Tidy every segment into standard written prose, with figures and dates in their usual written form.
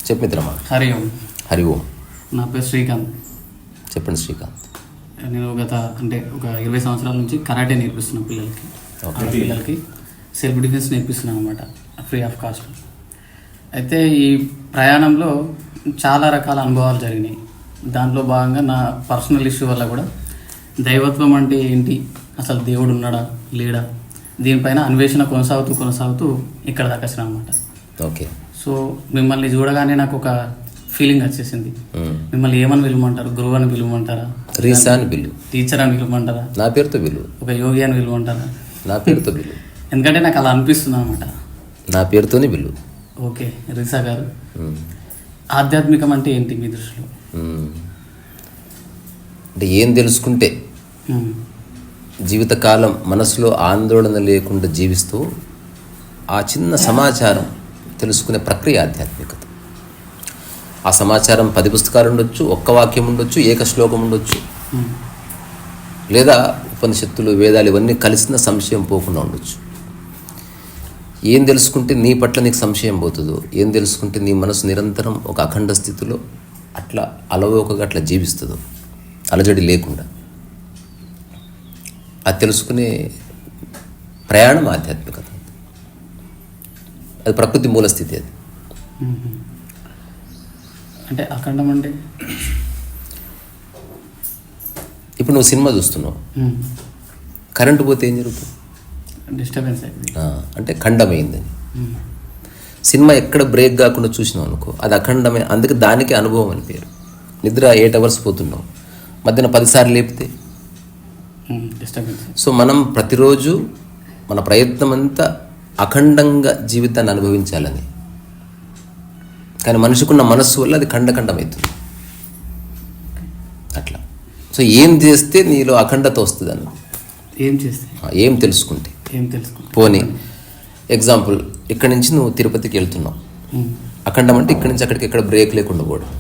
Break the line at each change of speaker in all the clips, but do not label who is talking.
చెప్పు మిత్రమా.
హరి ఓం.
హరి ఓం.
నా పేరు శ్రీకాంత్.
చెప్పండి శ్రీకాంత్.
నేను ఒక 20 సంవత్సరాల నుంచి కరాటే నేర్పిస్తున్నాను పిల్లలకి సెల్ఫ్ డిఫెన్స్ నేర్పిస్తున్నాను అనమాట, ఫ్రీ ఆఫ్ కాస్ట్. అయితే ఈ ప్రయాణంలో చాలా రకాల అనుభవాలు జరిగినాయి. దాంట్లో భాగంగా నా పర్సనల్ ఇష్యూ వల్ల కూడా దైవత్వం అంటే ఏంటి, అసలు దేవుడు ఉన్నాడా లేడా, దీనిపైన అన్వేషణ కొనసాగుతూ ఇక్కడ దాకా వచ్చిన అనమాట.
ఓకే.
సో మిమ్మల్ని చూడగానే నాకు ఒక ఫీలింగ్ వచ్చేసింది. మిమ్మల్ని ఏమని పిలవమంటారు? గురువు అని పిలవమంటారా,
రీసా అని పిలువు,
టీచర్ అని పిలవమంటారా,
నా పేరుతో పిలువు,
ఒక యోగి అని పిలవమంటారా?
నా పేరుతో పిలువు.
ఎందుకంటే నాకు అలా అనిపిస్తుంది అనమాట.
నా పేరుతోనే పిలువు.
ఓకే. రీసా గారు, ఆధ్యాత్మికం అంటే ఏంటి మీ దృష్టిలో?
అంటే ఏం తెలుసుకుంటే జీవితకాలం మనసులో ఆందోళన లేకుండా జీవిస్తూ ఆ చిన్న సమాచారం తెలుసుకునే ప్రక్రియ ఆధ్యాత్మికత. ఆ సమాచారం 10 పుస్తకాలు ఉండొచ్చు, ఒక్క వాక్యం ఉండొచ్చు, ఏక శ్లోకం ఉండొచ్చు, లేదా ఉపనిషత్తులు, వేదాలు ఇవన్నీ కలిసిన సంశయం పోకుండా ఉండొచ్చు. ఏం తెలుసుకుంటే నీ పట్ల నీకు సంశయం పోతుందో, ఏం తెలుసుకుంటే నీ మనసు నిరంతరం ఒక అఖండ స్థితిలో అట్లా అలవోకగా అట్లా జీవిస్తుందో, అలజడి లేకుండా, అది తెలుసుకునే ప్రయాణం ఆధ్యాత్మికత. అది ప్రకృతి మూల స్థితి. అది
అంటే అఖండం అంటే
ఇప్పుడు నువ్వు సినిమా చూస్తున్నావు, కరెంటు పోతే ఏం జరుగుతుంది?
డిస్టర్బెన్స్
అంటే ఖండమైందని. సినిమా ఎక్కడ బ్రేక్ కాకుండా చూసినావు అనుకో, అది అఖండమే. అందుకే దానికి అనుభవం అని పేరు. నిద్ర 8 అవర్స్ పోతున్నావు, మధ్యన 10 సార్లు లేపితే
డిస్టర్బెన్స్.
సో మనం ప్రతిరోజు మన ప్రయత్నం అంతా అఖండంగా జీవితాన్ని అనుభవించాలని. కానీ మనిషికున్న మనస్సు వల్ల అది ఖండమవుతుంది అట్లా. సో ఏం చేస్తే నీలో అఖండత వస్తుంది అన్న, ఏం తెలుసుకుంటే. పోనీ ఎగ్జాంపుల్, ఇక్కడి నుంచి నువ్వు తిరుపతికి వెళ్తున్నావు. అఖండం అంటే ఇక్కడి నుంచి అక్కడికి ఎక్కడ బ్రేక్ లేకుండా పోవడం.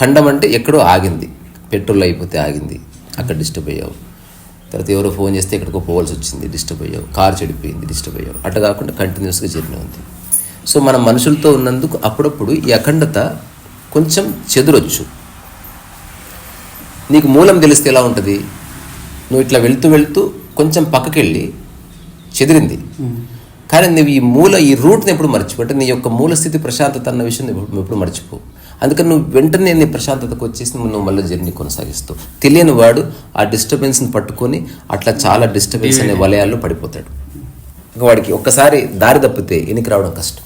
ఖండం అంటే ఎక్కడో ఆగింది, పెట్రోల్ అయిపోతే ఆగింది, అక్కడ డిస్టర్బ్ అయ్యావు. తర్వాత ఎవరో ఫోన్ చేస్తే ఎక్కడికో పోవాల్సి వచ్చింది, డిస్టర్బ్ అయ్యావు. కారు చెడిపోయింది, డిస్టర్బ్ అయ్యావు. అట్లా కాకుండా కంటిన్యూస్గా జర్నీ ఉంది. సో మనం మనుషులతో ఉన్నందుకు అప్పుడప్పుడు ఈ అఖండత కొంచెం చెదురొచ్చు. నీకు మూలం తెలిస్తే ఎలా ఉంటుంది? నువ్వు ఇట్లా వెళ్తూ కొంచెం పక్కకెళ్ళి చెదిరింది, కానీ నువ్వు ఈ రూట్ని ఎప్పుడు మర్చిపో. అంటే నీ యొక్క మూల స్థితి ప్రశాంతత అన్న విషయం నువ్వు ఎప్పుడు మర్చిపో. అందుకని నువ్వు వెంటనే నీ ప్రశాంతతకు వచ్చేసి నువ్వు మళ్ళీ జర్నీ కొనసాగిస్తావు. తెలియని వాడు ఆ డిస్టర్బెన్స్ని పట్టుకొని అట్లా చాలా డిస్టర్బెన్స్ అనే వలయాల్లో పడిపోతాడు. ఇంకా వాడికి ఒక్కసారి దారి తప్పితే ఎనికి రావడం కష్టం.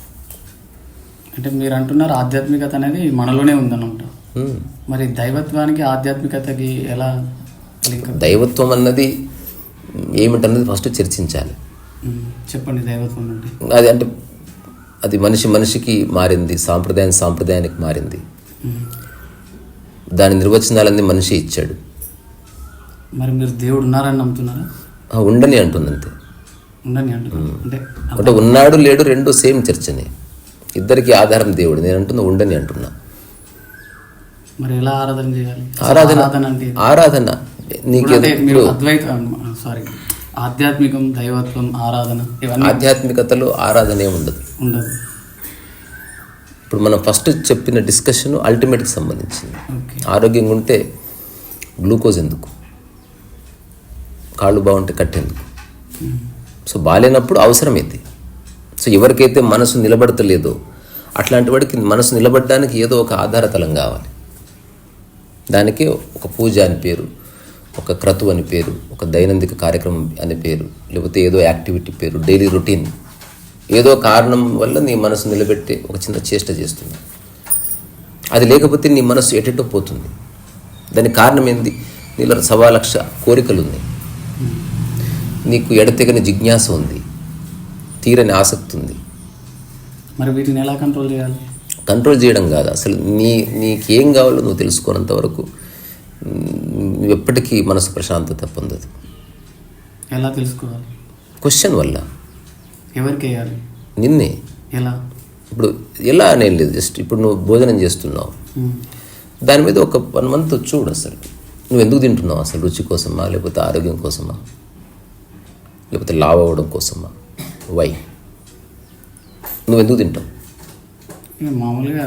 అంటే మీరు అంటున్నారు ఆధ్యాత్మికత అనేది మనలోనే ఉందన్నమాట. మరి దైవత్వానికి ఆధ్యాత్మికతకి ఎలా లింక్?
దైవత్వం అన్నది ఏమిటన్నది ఫస్ట్ చర్చించాలి.
చెప్పండి. దైవత్వం అంటే
అది మనిషికి మారింది, సాంప్రదాయానికి మారింది. దాని నిర్వచనాలన్నీ మనిషి ఇచ్చాడు.
మరి మీరు దేవుడు ఉన్నారని నమ్ముతున్నారా?
ఉండని అంటుందంతే.
ఉండని
అంటే ఉన్నాడు లేడు రెండు సేమ్ చర్చనే. ఇద్దరికి ఆధారం దేవుడు. నేను అంటున్నా ఉండని అంటున్నా.
మరి ఎలా ఆరాధన చేయాలి?
ఆరాధన నీకు
ఆధ్యాత్మికం, దైవత్వం, ఆరాధన, ఇవన్నీ.
ఆధ్యాత్మికతలో ఆరాధన ఉండదు. ఇప్పుడు మనం ఫస్ట్ చెప్పిన డిస్కషన్ అల్టిమేట్కి సంబంధించింది. ఆరోగ్యంగా ఉంటే గ్లూకోజ్ ఎందుకు, కాళ్ళు బాగుంటే కట్టేందుకు. సో బాగాలేనప్పుడు అవసరమైంది. సో ఎవరికైతే మనసు నిలబడతలేదో అట్లాంటి వాడికి మనసు నిలబడడానికి ఏదో ఒక ఆధారతలం కావాలి. దానికి ఒక పూజ అని పేరు, ఒక క్రతు అని పేరు, ఒక దైనందిక కార్యక్రమం అనే పేరు, లేకపోతే ఏదో యాక్టివిటీ పేరు, డైలీ రొటీన్. ఏదో కారణం వల్ల నీ మనసు నిలబెట్టి ఒక చిన్న చేష్ట చేస్తుంది. అది లేకపోతే నీ మనసు ఎటెటో పోతుంది. దానికి కారణం ఏంది? నీలో 1,000,000 కోరికలు ఉన్నాయి, నీకు ఎడతెగని జిజ్ఞాస ఉంది, తీరని ఆసక్తి ఉంది.
మరి వీటిని ఎలా కంట్రోల్ చేయాలి?
కంట్రోల్ చేయడం కాదు, అసలు నీకేం కావాలో నువ్వు తెలుసుకోనంత వరకు నువ్వు ఎప్పటికీ మనసు ప్రశాంతత పొందదు.
ఎలా తెలుసుకోవాలి?
క్వశ్చన్ వల్ల.
ఎవరికి వేయాలి?
నిన్నే.
ఎలా?
ఇప్పుడు ఎలా అనేది లేదు, జస్ట్ ఇప్పుడు నువ్వు భోజనం చేస్తున్నావు, దాని మీద ఒక 1 month చూడు. అసలు నువ్వు ఎందుకు తింటున్నావు? అసలు రుచి కోసమా, లేకపోతే ఆరోగ్యం కోసమా, లేకపోతే లావ్ అవ్వడం కోసమా? వై? నువ్వు ఎందుకు తింటావు?
ఇక మామూలుగా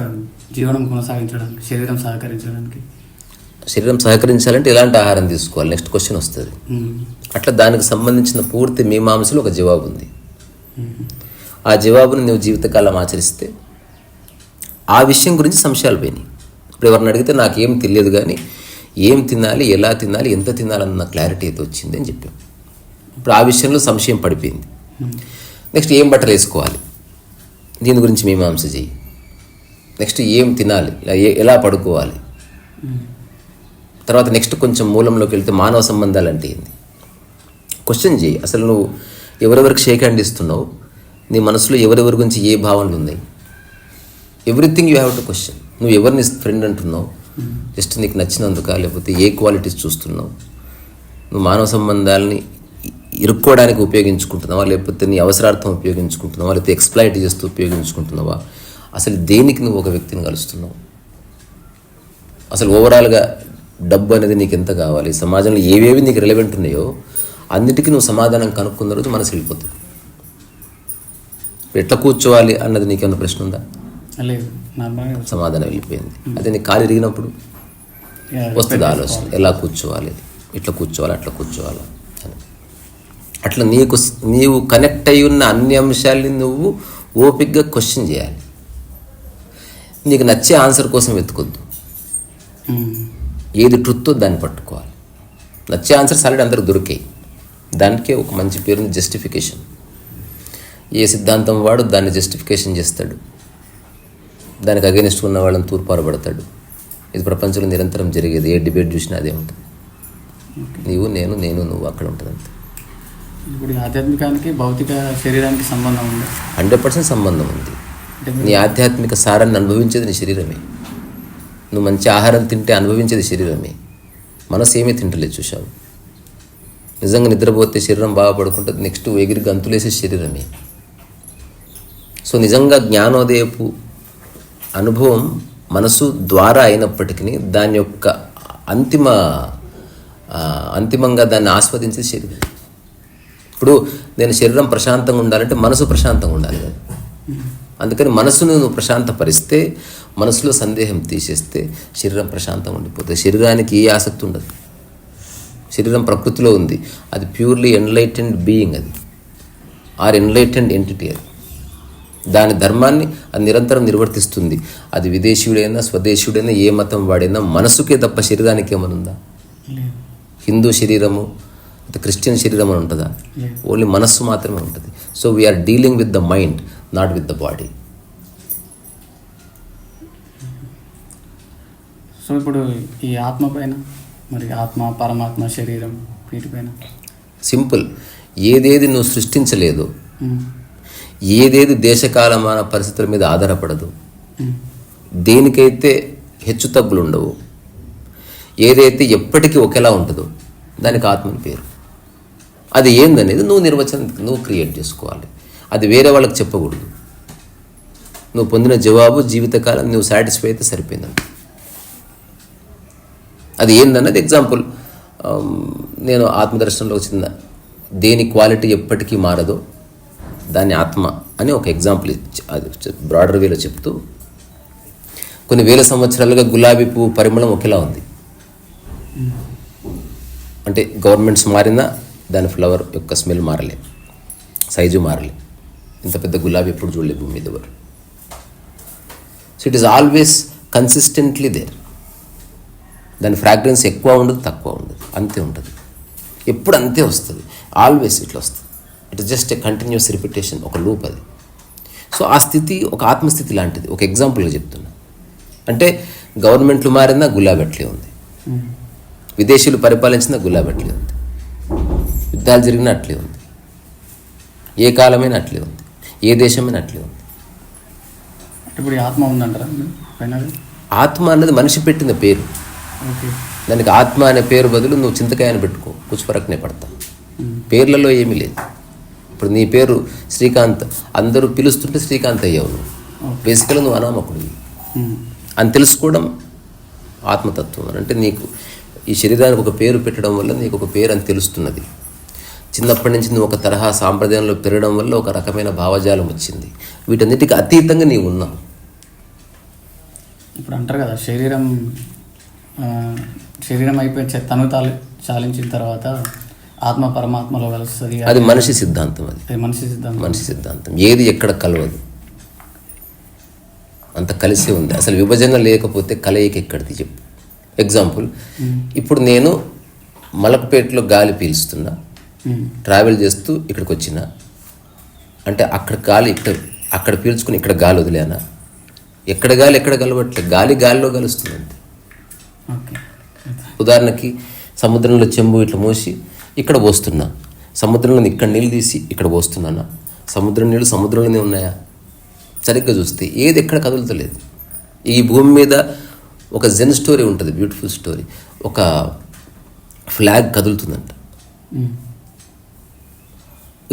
జీవనం కొనసాగించడానికి, శరీరం సహకరించడానికి.
శరీరం సహకరించాలంటే ఎలాంటి ఆహారం తీసుకోవాలి, నెక్స్ట్ క్వశ్చన్ వస్తుంది. అట్లా దానికి సంబంధించిన పూర్తి మీమాంసలో ఒక జవాబు ఉంది. ఆ జవాబును నువ్వు జీవితకాలం ఆచరిస్తే ఆ విషయం గురించి సంశయాలు పోయినాయి. ఇప్పుడు ఎవరిని అడిగితే నాకేం తెలియదు, కానీ ఏం తినాలి, ఎలా తినాలి, ఎంత తినాలన్న క్లారిటీ అయితే వచ్చింది అని చెప్పాం. ఇప్పుడు ఆ విషయంలో సంశయం పడిపోయింది. నెక్స్ట్ ఏం బట్టలు వేసుకోవాలి, దీని గురించి మీమాంస చెయ్యి. నెక్స్ట్ ఏం తినాలి, ఎలా పడుకోవాలి. తర్వాత నెక్స్ట్ కొంచెం మూలంలోకి వెళ్తే మానవ సంబంధాలు అంటే ఏంది క్వశ్చన్ చేయి. అసలు నువ్వు ఎవరెవరికి షేక్ హ్యాండ్ ఇస్తున్నావు, నీ మనసులో ఎవరెవరి గురించి ఏ భావనలు ఉన్నాయి, everything you have to question. నువ్వు ఎవరిని ఫ్రెండ్ అంటున్నావు, జస్ట్ నీకు నచ్చినందుక, లేకపోతే ఏ క్వాలిటీస్ చూస్తున్నావు, నువ్వు మానవ సంబంధాలని ఇరుక్కోవడానికి ఉపయోగించుకుంటున్నావా, లేకపోతే నీ అవసరార్థం ఉపయోగించుకుంటున్నావా, లేకపోతే ఎక్స్ప్లాయిట్ చేస్తూ ఉపయోగించుకుంటున్నావా, అసలు దేనికి నువ్వు ఒక వ్యక్తిని కలుస్తున్నావు, అసలు ఓవరాల్గా డబ్బు అనేది నీకు ఎంత కావాలి, సమాజంలో ఏవేవి నీకు రిలవెంట్ ఉన్నాయో అన్నిటికీ నువ్వు సమాధానం కనుక్కున్న రోజు మనసు వెళ్ళిపోతుంది. ఎట్లా కూర్చోవాలి అన్నది నీకేమన్నా ప్రశ్న ఉందా?
లేదు,
సమాధానం వెళ్ళిపోయింది. అదే నీకు కాలు ఇరిగినప్పుడు వస్తుంది ఆలోచన, ఎలా కూర్చోవాలి, ఇట్లా కూర్చోవాలి, అట్లా కూర్చోవాలి అని. అట్లా నీవు కనెక్ట్ అయి ఉన్న అన్ని అంశాలని నువ్వు ఓపిక్గా క్వశ్చన్ చేయాలి. నీకు నచ్చే ఆన్సర్ కోసం వెతుకొద్దు, ఏది ట్రుత్తో దాన్ని పట్టుకోవాలి. నచ్చే ఆన్సర్స్ ఆల్రెడీ అందరికి దొరికాయి, దానికే ఒక మంచి పేరుని జస్టిఫికేషన్. ఏ సిద్ధాంతం వాడు దాన్ని జస్టిఫికేషన్ చేస్తాడు, దానికి అగెనిస్ట్ ఉన్న వాళ్ళని తూర్పారబడతాడు. ఇది ప్రపంచంలో నిరంతరం జరిగేది, ఏ డిబేట్ చూసినా అదే ఉంటుంది. నీవు నేను, నేను నువ్వు, అక్కడ ఉంటుంది అంతే.
ఇప్పుడు ఆధ్యాత్మికానికి భౌతిక శరీరానికి సంబంధం ఉంది,
100% సంబంధం ఉంది. నీ ఆధ్యాత్మిక సారాన్ని అనుభవించేది నీ శరీరమే. నువ్వు మంచి ఆహారం తింటే అనుభవించేది శరీరమే. మనసు ఏమీ తింటలేదు చూసావు. నిజంగా నిద్రపోతే శరీరం బాగా పడుకుంటుంది, నెక్స్ట్ ఎగిరి గంతులేసే శరీరమే. సో నిజంగా జ్ఞానోదయపు అనుభవం మనసు ద్వారా అయినప్పటికీ దాని యొక్క అంతిమంగా దాన్ని ఆస్వాదించేది శరీరం. ఇప్పుడు నేను శరీరం ప్రశాంతంగా ఉండాలంటే మనసు ప్రశాంతంగా ఉండాలి కదా. అందుకని మనసును నువ్వు ప్రశాంతపరిస్తే, మనసులో సందేహం తీసేస్తే శరీరం ప్రశాంతంగా ఉండిపోతుంది. శరీరానికి ఏ ఆసక్తి ఉండదు. శరీరం ప్రకృతిలో ఉంది, అది ప్యూర్లీ ఎన్లైటెండ్ బీయింగ్, అది ఆర్ ఎన్లైటెండ్ ఎంటిటీ. అది దాని ధర్మాన్ని అది నిరంతరం నిర్వర్తిస్తుంది. అది విదేశీయుడైనా స్వదేశీయుడైనా ఏ మతం వాడైనా మనసుకే తప్ప శరీరానికి ఏమనుందా? హిందూ శరీరము, క్రిస్టియన్ శరీరం అని ఉంటుందా? ఓన్లీ మనస్సు మాత్రమే ఉంటుంది. So we are dealing with the mind, not with the body.
So ఇప్పుడు ఈ ఆత్మ పైన, మరి ఆత్మ, పరమాత్మ, శరీరం, వీటిపైన
సింపుల్. ఏదేది నువ్వు సృష్టించలేదు, ఏదేది దేశకాలమాన పరిస్థితుల మీద ఆధారపడదు, దేనికైతే హెచ్చు తగ్గులు ఉండవు, ఏదైతే ఎప్పటికీ ఒకేలా ఉంటుందో దానికి ఆత్మని పేరు. అది ఏందనేది నువ్వు నిర్వచనం నువ్వు క్రియేట్ చేసుకోవాలి. అది వేరే వాళ్ళకి చెప్పకూడదు. నువ్వు పొందిన జవాబు జీవితకాలం నువ్వు సాటిస్ఫై అయితే సరిపోయిందంట. అది ఏందన్నది ఎగ్జాంపుల్. నేను ఆత్మదర్శనంలో వచ్చిన దేని క్వాలిటీ ఎప్పటికీ మారదో దాన్ని ఆత్మ అని ఒక ఎగ్జాంపుల్ బ్రాడర్ వేలో చెప్తూ, కొన్ని వేల సంవత్సరాలుగా గులాబీ పువ్వు పరిమళం ఒకేలా ఉంది. అంటే గవర్నమెంట్స్ మారినా దాని ఫ్లవర్ యొక్క స్మెల్ మారలే, సైజు మారలే. ఇంత పెద్ద గులాబీ ఎప్పుడు చూడలేదు భూమి మీద ఎవరు. So it is always consistently there. దాని ఫ్రాగ్రెన్స్ ఎక్కువ ఉండదు, తక్కువ ఉండదు, అంతే ఉంటుంది. ఎప్పుడు అంతే వస్తుంది, ఆల్వేస్ ఇట్లా వస్తుంది. It is just a continuous repetition, ఒక లూప్ అది. సో ఆ స్థితి ఒక ఆత్మస్థితి లాంటిది. ఒక ఎగ్జాంపుల్గా చెప్తున్నా. అంటే గవర్నమెంట్లు మారినా గులాబీ అట్లే ఉంది, విదేశీయులు పరిపాలించిన గులాబీ అట్లే ఉంది, యుద్ధాలు జరిగినా అట్లే ఉంది, ఏ కాలమైనా అట్లే ఉంది, ఏ దేశమైనా అట్లే ఉంది.
ఇప్పుడు ఆత్మ ఉందంటారా?
ఆత్మ అన్నది మనిషి పెట్టిన పేరు. దానికి ఆత్మ అనే పేరు బదులు నువ్వు చింతకాయని పెట్టుకో, కుచ్చుపరకనే పడతా. పేర్లలో ఏమీ లేదు. ఇప్పుడు నీ పేరు శ్రీకాంత్, అందరూ పిలుస్తుంటే శ్రీకాంత్ అయ్యావు. నువ్వు బేసికల్గా నువ్వు అనామకుడు అని తెలుసుకోవడం ఆత్మతత్వం. అంటే నీకు ఈ శరీరానికి ఒక పేరు పెట్టడం వల్ల నీకు ఒక పేరు అని తెలుస్తున్నది. చిన్నప్పటి నుంచి నువ్వు ఒక తరహా సాంప్రదాయంలో పెరగడం వల్ల ఒక రకమైన భావజాలం వచ్చింది. వీటన్నిటికీ అతీతంగా నీవు ఉన్నావు.
ఇప్పుడు అంటారు కదా శరీరం అయిపోయి తను చాలించిన తర్వాత ఆత్మ పరమాత్మలో కలుస్తుంది.
అది మనిషి సిద్ధాంతం.
అది
మనిషి సిద్ధాంతం. ఏది ఎక్కడ కలవదు, అంత కలిసి ఉంది. అసలు విభజన లేకపోతే కలయిక ఎక్కడిది చెప్పు. ఎగ్జాంపుల్, ఇప్పుడు నేను మలక్పేటలో గాలి పీల్చుతున్నా, ట్రావెల్ చేస్తూ ఇక్కడికి వచ్చిన అంటే అక్కడ గాలి అక్కడ పీల్చుకుని ఇక్కడ గాలి వదిలేనా? ఎక్కడ గాలి ఎక్కడ కలవట్లేదు, గాలి గాలిలో కలుస్తుంది అంతే. ఉదాహరణకి సముద్రంలో చెంబు ఇట్లా మోసి ఇక్కడ పోస్తున్నా, సముద్రంలో ఇక్కడ నీళ్ళు తీసి ఇక్కడ పోస్తున్నానా? సముద్రం నీళ్ళు సముద్రంలోనే ఉన్నాయా? సరిగ్గా చూస్తే ఏది ఎక్కడ కదులుతలేదు. ఈ భూమి మీద ఒక జెన్ స్టోరీ ఉంటుంది, బ్యూటిఫుల్ స్టోరీ. ఒక ఫ్లాగ్ కదులుతుందంట.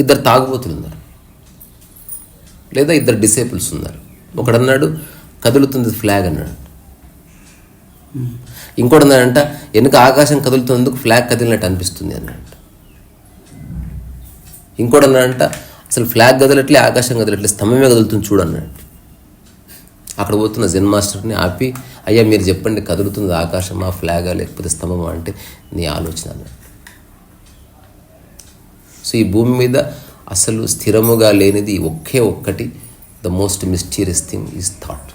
ఇద్దరు తాగుబోతులు ఉన్నారు, లేదా ఇద్దరు డిసేపుల్స్ ఉన్నారు. ఒకడన్నాడు కదులుతుంది ఫ్లాగ్ అన్నాడు, ఇంకోటి అన్నాడంట వెనుక ఆకాశం కదులుతున్నందుకు ఫ్లాగ్ కదిలినట్టు అనిపిస్తుంది అన్నాడు. ఇంకోటి అన్నాడంట అసలు ఫ్లాగ్ కదలట్లే, ఆకాశం కదలట్లే, స్తంభమే కదులుతుంది చూడు అన్నాడు. అక్కడ పోతున్న జెన్ మాస్టర్ని ఆపి, అయ్యా మీరు చెప్పండి కదులుతుంది ఆకాశమా ఫ్లాగా లేకపోతే స్తంభమా అంటే నీ ఆలోచన అన్నాడు. సో ఈ భూమి మీద అసలు స్థిరముగా లేనిది ఒకే ఒక్కటి, the most mysterious thing is thought.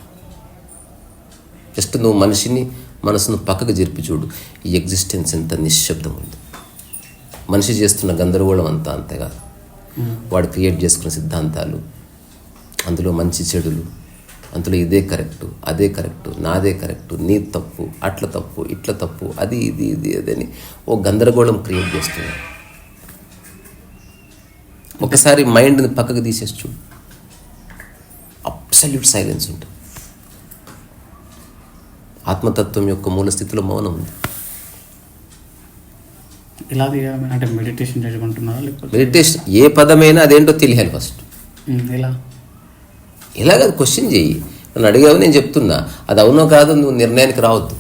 Just నువ్వు మనసును పక్కకు జరిపి చూడు, ఈ ఎగ్జిస్టెన్స్ ఎంత నిశ్శబ్దం ఉంది. మనిషి చేస్తున్న గందరగోళం అంతా అంతేకాదు, వాడు క్రియేట్ చేసుకున్న సిద్ధాంతాలు, అందులో మంచి చెడులు, అందులో ఇదే కరెక్టు అదే కరెక్టు, నాదే కరెక్టు, నీ తప్పు, అట్ల తప్పు, ఇట్ల తప్పు, అది ఇది ఇది అదని ఓ గందరగోళం క్రియేట్ చేస్తున్నాడు. ఒకసారి మైండ్ని పక్కకు తీసేసి చూడు, అబ్సల్యూట్ సైలెన్స్ ఉంటుంది. ఆత్మతత్వం యొక్క మూల స్థితిలో మౌనం ఉంది.
ఇలా అంటే మెడిటేషన్ చేసుకుంటున్నారా? లేకపోతే
మెడిటేషన్ ఏ పదమైనా అదేంటో తెలియాలి ఫస్ట్. ఇలాగ క్వశ్చన్ చెయ్యి. నన్ను అడిగావు, నేను చెప్తున్నా, అది అవునో కాదో నువ్వు నిర్ణయానికి రావద్దు.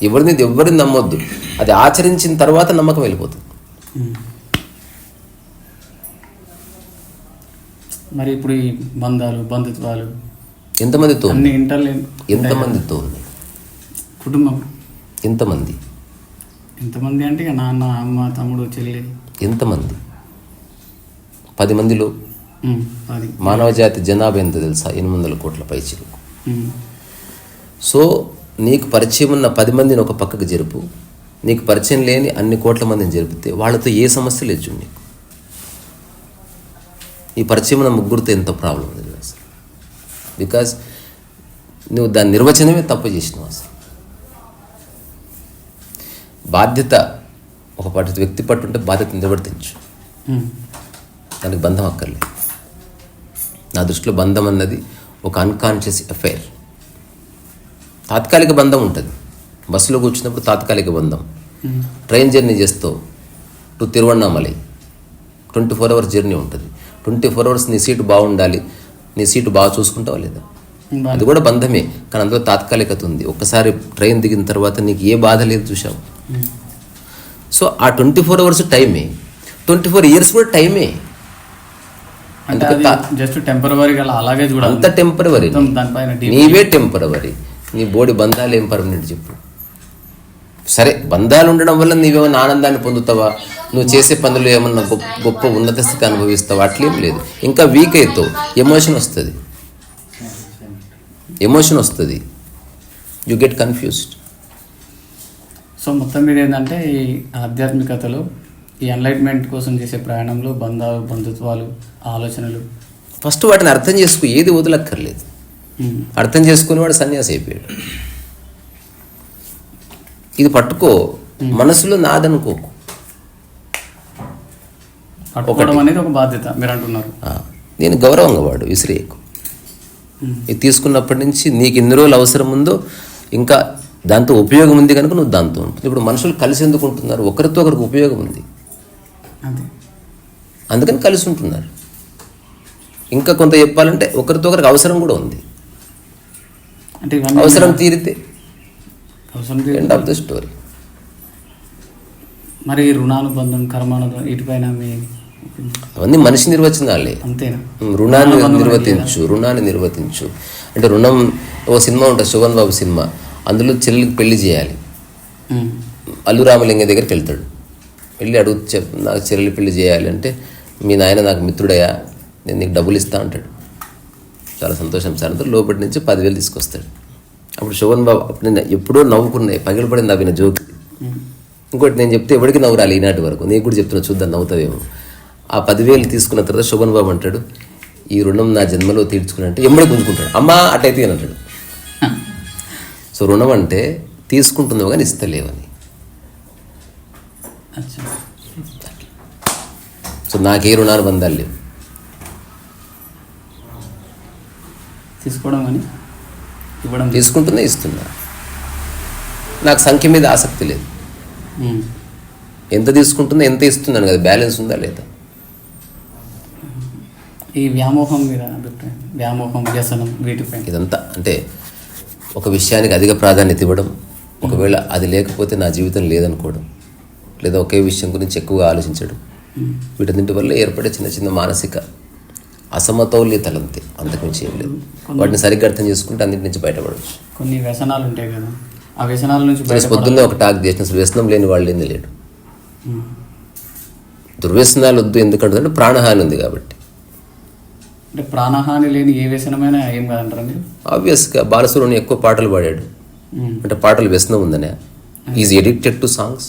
ఎవరిని నమ్మొద్దు. అది ఆచరించిన తర్వాత నమ్మకం వెళ్ళిపోతుంది.
మరి ఇప్పుడు ఈ బంధుత్వాలు
ఎంతమందితో
ఎంతమందితో
ఉంది?
కుటుంబం
ఎంతమంది
అంటే ఇక నాన్న, అమ్మ, తమ్ముడు, చెల్లి,
ఎంతమంది? 10 మందిలో మానవ జాతి జనాభా ఎంత తెలుసా? 800 కోట్ల పైచిలకు. సో నీకు పరిచయం ఉన్న 10 మందిని ఒక పక్కకు జరుపు, నీకు పరిచయం లేని అన్ని కోట్ల మందిని జరిపితే వాళ్ళతో ఏ సమస్య లేదు చూడు. నీకు ఈ పరిచయం ఉన్న ముగ్గురితో ఎంత ప్రాబ్లం ఉంది అసలు. బికాజ్ నువ్వు దాని నిర్వచనమే తప్పు చేసినావు. అసలు బాధ్యత ఒక వ్యక్తి పట్టుంటే బాధ్యత నిలబడితించు, దానికి బంధం అక్కర్లేదు. నా దృష్టిలో బంధం అన్నది ఒక అన్కాన్షియస్ అఫైర్. తాత్కాలిక బంధం ఉంటుంది, బస్సులో కూర్చున్నప్పుడు తాత్కాలిక బంధం. ట్రైన్ జర్నీ చేస్తావు టు తిరువన్నామలై, 24 hours జర్నీ ఉంటుంది. 24 hours నీ సీటు బాగుండాలి, నీ సీటు బాగా చూసుకుంటావా లేదా? అది కూడా బంధమే, కానీ అందులో తాత్కాలికత ఉంది. ఒక్కసారి ట్రైన్ దిగిన తర్వాత నీకు ఏ బాధ లేదు, చూసావు. సో ఆ 24 hours టైమే, 24 years కూడా టైమే.
జస్ట్ టెంపరవరీ, అలాగే చూడాలి.
అంత టెంపరవరీ, నీవే టెంపరవరీ. నీ బోడి బంధాలు ఏం పర్మనెంట్ చెప్పు. సరే, బంధాలు ఉండడం వల్ల నీవేమన్నా ఆనందాన్ని పొందుతావా? నువ్వు చేసే పనులు ఏమన్నా గొప్ప ఉన్నత స్థితి అనుభవిస్తావా? అట్లేం లేదు. ఇంకా వీక్ అవుతావు, ఎమోషన్ వస్తుంది, యు గెట్ కన్ఫ్యూజ్డ్.
సో మొత్తం మీద ఏంటంటే ఈ ఆధ్యాత్మికతలో, ఈ ఎన్లైట్మెంట్ కోసం చేసే ప్రయాణంలో బంధుత్వాలు, ఆలోచనలు,
ఫస్ట్ వాటిని అర్థం చేసుకో. ఏది వదలక్కర్లేదు. అర్థం చేసుకుని వాడు సన్యాసి అయిపోయాడు. ఇది పట్టుకో, మనసులో నాదనుకోకు.
పట్టుకోవడం అనేది ఒక బాధ్యత మీరు అంటున్నారు.
నేను గౌరవంగా వాడు విసిరేయకు. ఇది తీసుకున్నప్పటి నుంచి నీకు ఎన్ని రోజులు అవసరం ఉందో, ఇంకా దాంతో ఉపయోగం ఉంది కనుక నువ్వు దాంతో ఉంటుంది. ఇప్పుడు మనుషులు కలిసి ఎందుకు ఉంటున్నారు? ఒకరితో ఒకరికి ఉపయోగం ఉంది, అందుకని కలిసి ఉంటున్నారు. ఇంకా కొంత చెప్పాలంటే ఒకరితో ఒకరికి అవసరం కూడా ఉంది.
అంటే
అవసరం తీరితే ఎండ్ ఆఫ్ ద స్టోరీ.
మరి రుణానుబంధం, కర్మానుబంధం, వీటిపైన మీ
అవన్నీ మనిషి నిర్వచనాలే.
అంతేనా?
రుణాన్ని నిర్వర్తించు అంటే రుణం. ఓ సినిమా ఉంటుంది, శోభన్ బాబు సినిమా, అందులో చెల్లికి పెళ్లి చేయాలి. అల్లు రామలింగ దగ్గరికి వెళ్తాడు, వెళ్ళి అడుగు నాకు చెల్లి పెళ్లి చేయాలి అంటే, మీ నాయన నాకు మిత్రుడయ్యా, నేను నీకు డబ్బులు ఇస్తా అంటాడు. చాలా సంతోషం సార్ అంటే లోపటి నుంచి 10,000 తీసుకొస్తాడు. అప్పుడు శోభన్ బాబు అప్పుడు నేను ఎప్పుడో నవ్వుకున్నాయి, పగిలిపడింది నవ్విన జోక్. ఇంకోటి నేను చెప్తే ఎవరికి నవ్వు రాలి ఈనాటి వరకు, నీకు కూడా చెప్తున్నా చూద్దాం నవ్వుతావేమో. ఆ 10,000 తీసుకున్న తర్వాత శోభన్ బాబు అంటాడు, ఈ రుణం నా జన్మలో తీర్చుకుని అంటే ఎమ్మడి గుంజుకుంటాడు, అమ్మా అటైతే అని అంటాడు. సో రుణం అంటే తీసుకుంటుందో కానీ ఇస్తలేవని. సో నాకే రుణానుబంధాలు లేవు.
తీసుకోవడం కానీ ఇవ్వడం,
తీసుకుంటుందే ఇస్తున్నా. నాకు సంఖ్య మీద ఆసక్తి లేదు, ఎంత తీసుకుంటుందో ఎంత ఇస్తున్నాను కదా, బ్యాలెన్స్ ఉందా లేదా.
ఈ వ్యామోహం మీద అభిప్రాయం, వ్యామోహం, వ్యసనం, వీటిపై
ఇదంతా అంటే ఒక విషయానికి అధిక ప్రాధాన్యత ఇవ్వడం, ఒకవేళ అది లేకపోతే నా జీవితం లేదనుకోవడం, లేదా ఒకే విషయం గురించి ఎక్కువగా ఆలోచించడం, వీటన్నింటి వల్ల ఏర్పడే చిన్న చిన్న మానసిక అసమతౌల్యతలంతే, అంతకుమించి ఏం లేదు. వాటిని సరిగ్గా అర్థం చేసుకుంటే అన్నింటి నుంచి బయటపడవచ్చు.
కొన్ని వ్యసనాలు ఉంటాయి కదా, ఆ వ్యసనాల నుంచి
పొద్దున్నే ఒక టాక్ చేసిన, అసలు వ్యసనం లేని వాళ్ళు ఏంది లేడు. దుర్వ్యసనాలు వద్దు ఎందుకంటే ప్రాణహాని ఉంది కాబట్టి.
అంటే ప్రాణహాని లేని ఏ వ్యసనమైనా ఏం కాదంటారా మీరు?
ఆబ్వియస్గా బాలసుబ్రహ్మణ్యం ఎక్కువ పాటలు పాడాడు అంటే పాటలు వ్యసనం ఉందనే. Is addicted to songs.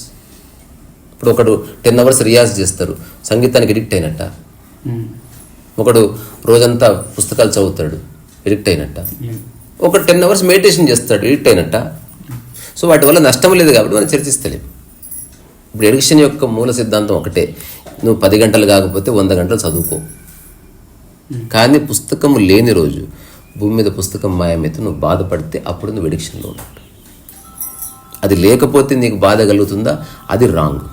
ఇప్పుడు ఒకడు 10 hours రియాజ్ చేస్తారు, సంగీతానికి ఎడిక్ట్ అయినట్ట. ఒకడు రోజంతా పుస్తకాలు చదువుతాడు, ఎడిక్ట్ అయినట్ట. ఒక 10 hours మెడిటేషన్ చేస్తాడు, ఎడిక్ట్ అయినట్ట. సో వాటి వల్ల నష్టం లేదు కాబట్టి మనం చర్చిస్తలేము. ఇప్పుడు ఎడిక్షన్ యొక్క మూల సిద్ధాంతం ఒకటే, నువ్వు 10 గంటలు కాకపోతే 100 గంటలు చదువుకో. కానీ పుస్తకము లేని రోజు, భూమి మీద పుస్తకం మాయమైతే నువ్వు బాధపడితే అప్పుడు నువ్వు ఎడిక్షన్లో ఉన్నట్టు. అది లేకపోతే నీకు బాధ కలుగుతుందా, అది రాంగ్.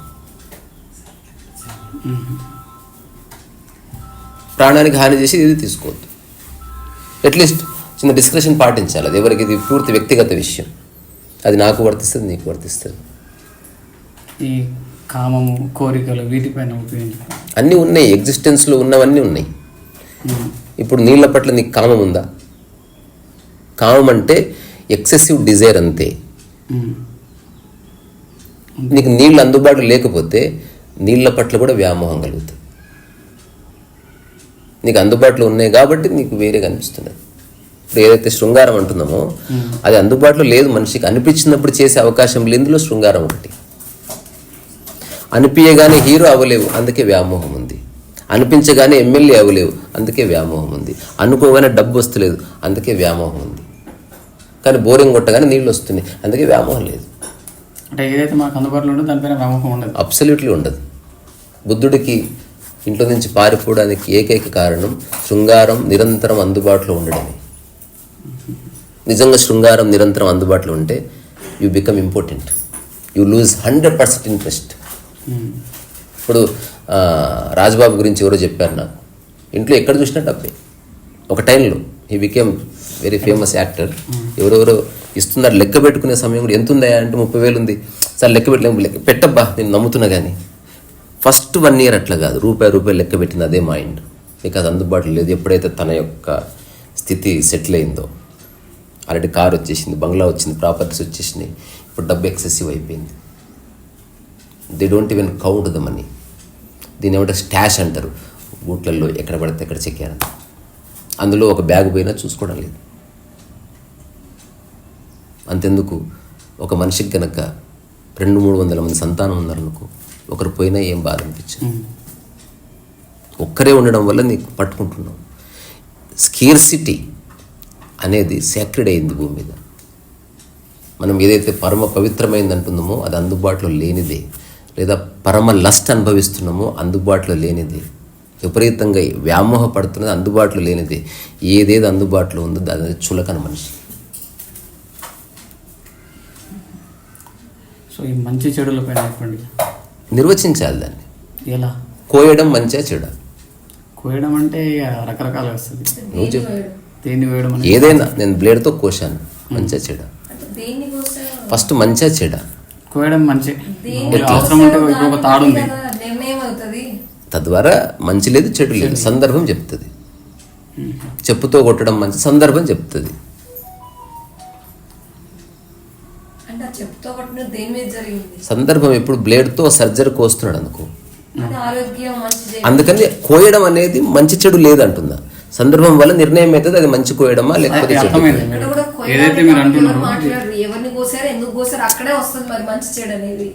ప్రాణానికి హాని చేసి ఇది తీసుకోవద్దు. అట్లీస్ట్ చిన్న డిస్క్రిప్షన్ పాటించాలి. అది ఎవరికి ఇది పూర్తి వ్యక్తిగత విషయం, అది నాకు వర్తిస్తుంది, నీకు వర్తిస్తుంది.
ఈ కామము, కోరికలు, వీటిపైన ఉపయోగించాలి.
అన్నీ ఉన్నాయి, ఎగ్జిస్టెన్స్లో ఉన్నవన్నీ ఉన్నాయి. ఇప్పుడు నీళ్ళ పట్ల నీకు కామం ఉందా? కామం అంటే ఎక్సెసివ్ డిజైర్ అంతే. నీకు నీళ్ళు అందుబాటులో లేకపోతే నీళ్ళ పట్ల కూడా వ్యామోహం కలుగుతుంది. నీకు అందుబాటులో ఉన్నాయి కాబట్టి నీకు వేరేగా అనిపిస్తున్నది. ఇప్పుడు ఏదైతే శృంగారం అంటున్నామో అది అందుబాటులో లేదు, మనిషికి అనిపించినప్పుడు చేసే అవకాశం లేనిలో శృంగారం ఒకటి. అనిపించగానే హీరో అవ్వలేవు, అందుకే వ్యామోహం ఉంది. అనిపించగానే ఎమ్మెల్యే అవ్వలేవు, అందుకే వ్యామోహం ఉంది. అనుకోగానే డబ్బు వస్తలేదు, అందుకే వ్యామోహం ఉంది. కానీ బోరింగ్ కొట్టగానే నీళ్ళు వస్తున్నాయి, అందుకే వ్యామోహం లేదు.
అంటే ఏదైతే మాకు అందుబాటులో ఉండదు దానిపైన వ్యామోహం ఉండదు,
అబ్సల్యూట్లీ ఉండదు. బుద్ధుడికి ఇంట్లో నుంచి పారిపోవడానికి ఏకైక కారణం శృంగారం నిరంతరం అందుబాటులో ఉండడమే. నిజంగా శృంగారం నిరంతరం అందుబాటులో ఉంటే you become important, you lose 100% interest. ఇప్పుడు రాజ్బాబు గురించి ఎవరో చెప్పారు నాకు, ఇంట్లో ఎక్కడ చూసినా డబ్బే. ఒక టైంలో he became very famous actor. ఎవరెవరో ఇస్తున్నారు, లెక్క పెట్టుకునే సమయం కూడా ఎంత ఉందా అంటే 30,000 ఉంది సార్, లెక్క పెట్టబ్బా నేను నమ్ముతున్నా. కానీ ఫస్ట్ 1 year అట్లా కాదు, రూపాయి లెక్క పెట్టింది అదే మైండ్. నీకు అది అందుబాటులో లేదు. ఎప్పుడైతే తన యొక్క స్థితి సెటిల్ అయిందో, ఆల్రెడీ కార్ వచ్చేసింది, బంగ్లా వచ్చింది, ప్రాపర్టీస్ వచ్చేసినాయి, ఇప్పుడు డబ్బు ఎక్సెసివ్ అయిపోయింది. They don't even count the money. దీని ఏమంటే స్టాష్ అంటారు, బూట్లలో ఎక్కడ పడితే ఎక్కడ చెక్కారు, అందులో ఒక బ్యాగ్ పోయినా చూసుకోవడం లేదు. అంతెందుకు, ఒక మనిషికి కనుక 200-300 మంది సంతానం ఉన్నారనుకో, ఒకరు పోయినా ఏం బాధ అనిపించదు. ఒక్కరే ఉండడం వల్ల నీకు పట్టుకుంటున్నావు. స్కేర్సిటీ అనేది సాక్రెడ్ అయింది భూమి మీద. మనం ఏదైతే పరమ పవిత్రమైంది అంటున్నామో అది అందుబాటులో లేనిదే, లేదా పరమ లస్ట్ అనుభవిస్తున్నామో అందుబాటులో లేనిదే. విపరీతంగా వ్యామోహపడుతున్నది అందుబాటులో లేనిదే. ఏదేది అందుబాటులో ఉందో అది చులకన మనిషి.
సో ఈ మంచి చెడులపైన
నిర్వచించాలి దాన్ని.
ఎలా
కోయడం మంచిగా చెడ?
కోయడం అంటే రకరకాల వస్తుంది.
నువ్వు చెప్పు,
దేన్ని వేయడం?
ఏదైనా నేను బ్లేడ్తో కోశాను, మంచిగా చెడ? ఫస్ట్ మంచిగా చెడ?
కోయడం మంచి, అవసరం ఉంటే ఇప్పుడు ఒక తాడు ఉంది,
తద్వారా మంచి లేదు చెడు లేదు, సందర్భం చెప్తుంది. చెప్పుతో కొట్టడం మంచి, సందర్భం చెప్తుంది.
అంటే ఆ చెప్పుతో కొట్టిన దేని మీద జరిగింది?
సందర్భం ఇప్పుడు బ్లేడ్తో సర్జరీ కోస్తున్నాడు అనుకో,
అది ఆరోగ్యం మంచిది.
అందుకని కోయడం అనేది మంచి చెడు లేదంటుందా. సందర్భం వల్ల నిర్ణయం అవుతుంది అది మంచి కోయడమా లేకపోతే చెడు.
ఇక్కడ కూడా
ఏదైతే మీరు అంటున్నారో
మాట్లాడరు, ఎవరిని కోసారు, ఎందుకు కోసారు, అక్కడే వస్తుంది మరి మంచి చెడు అనేది.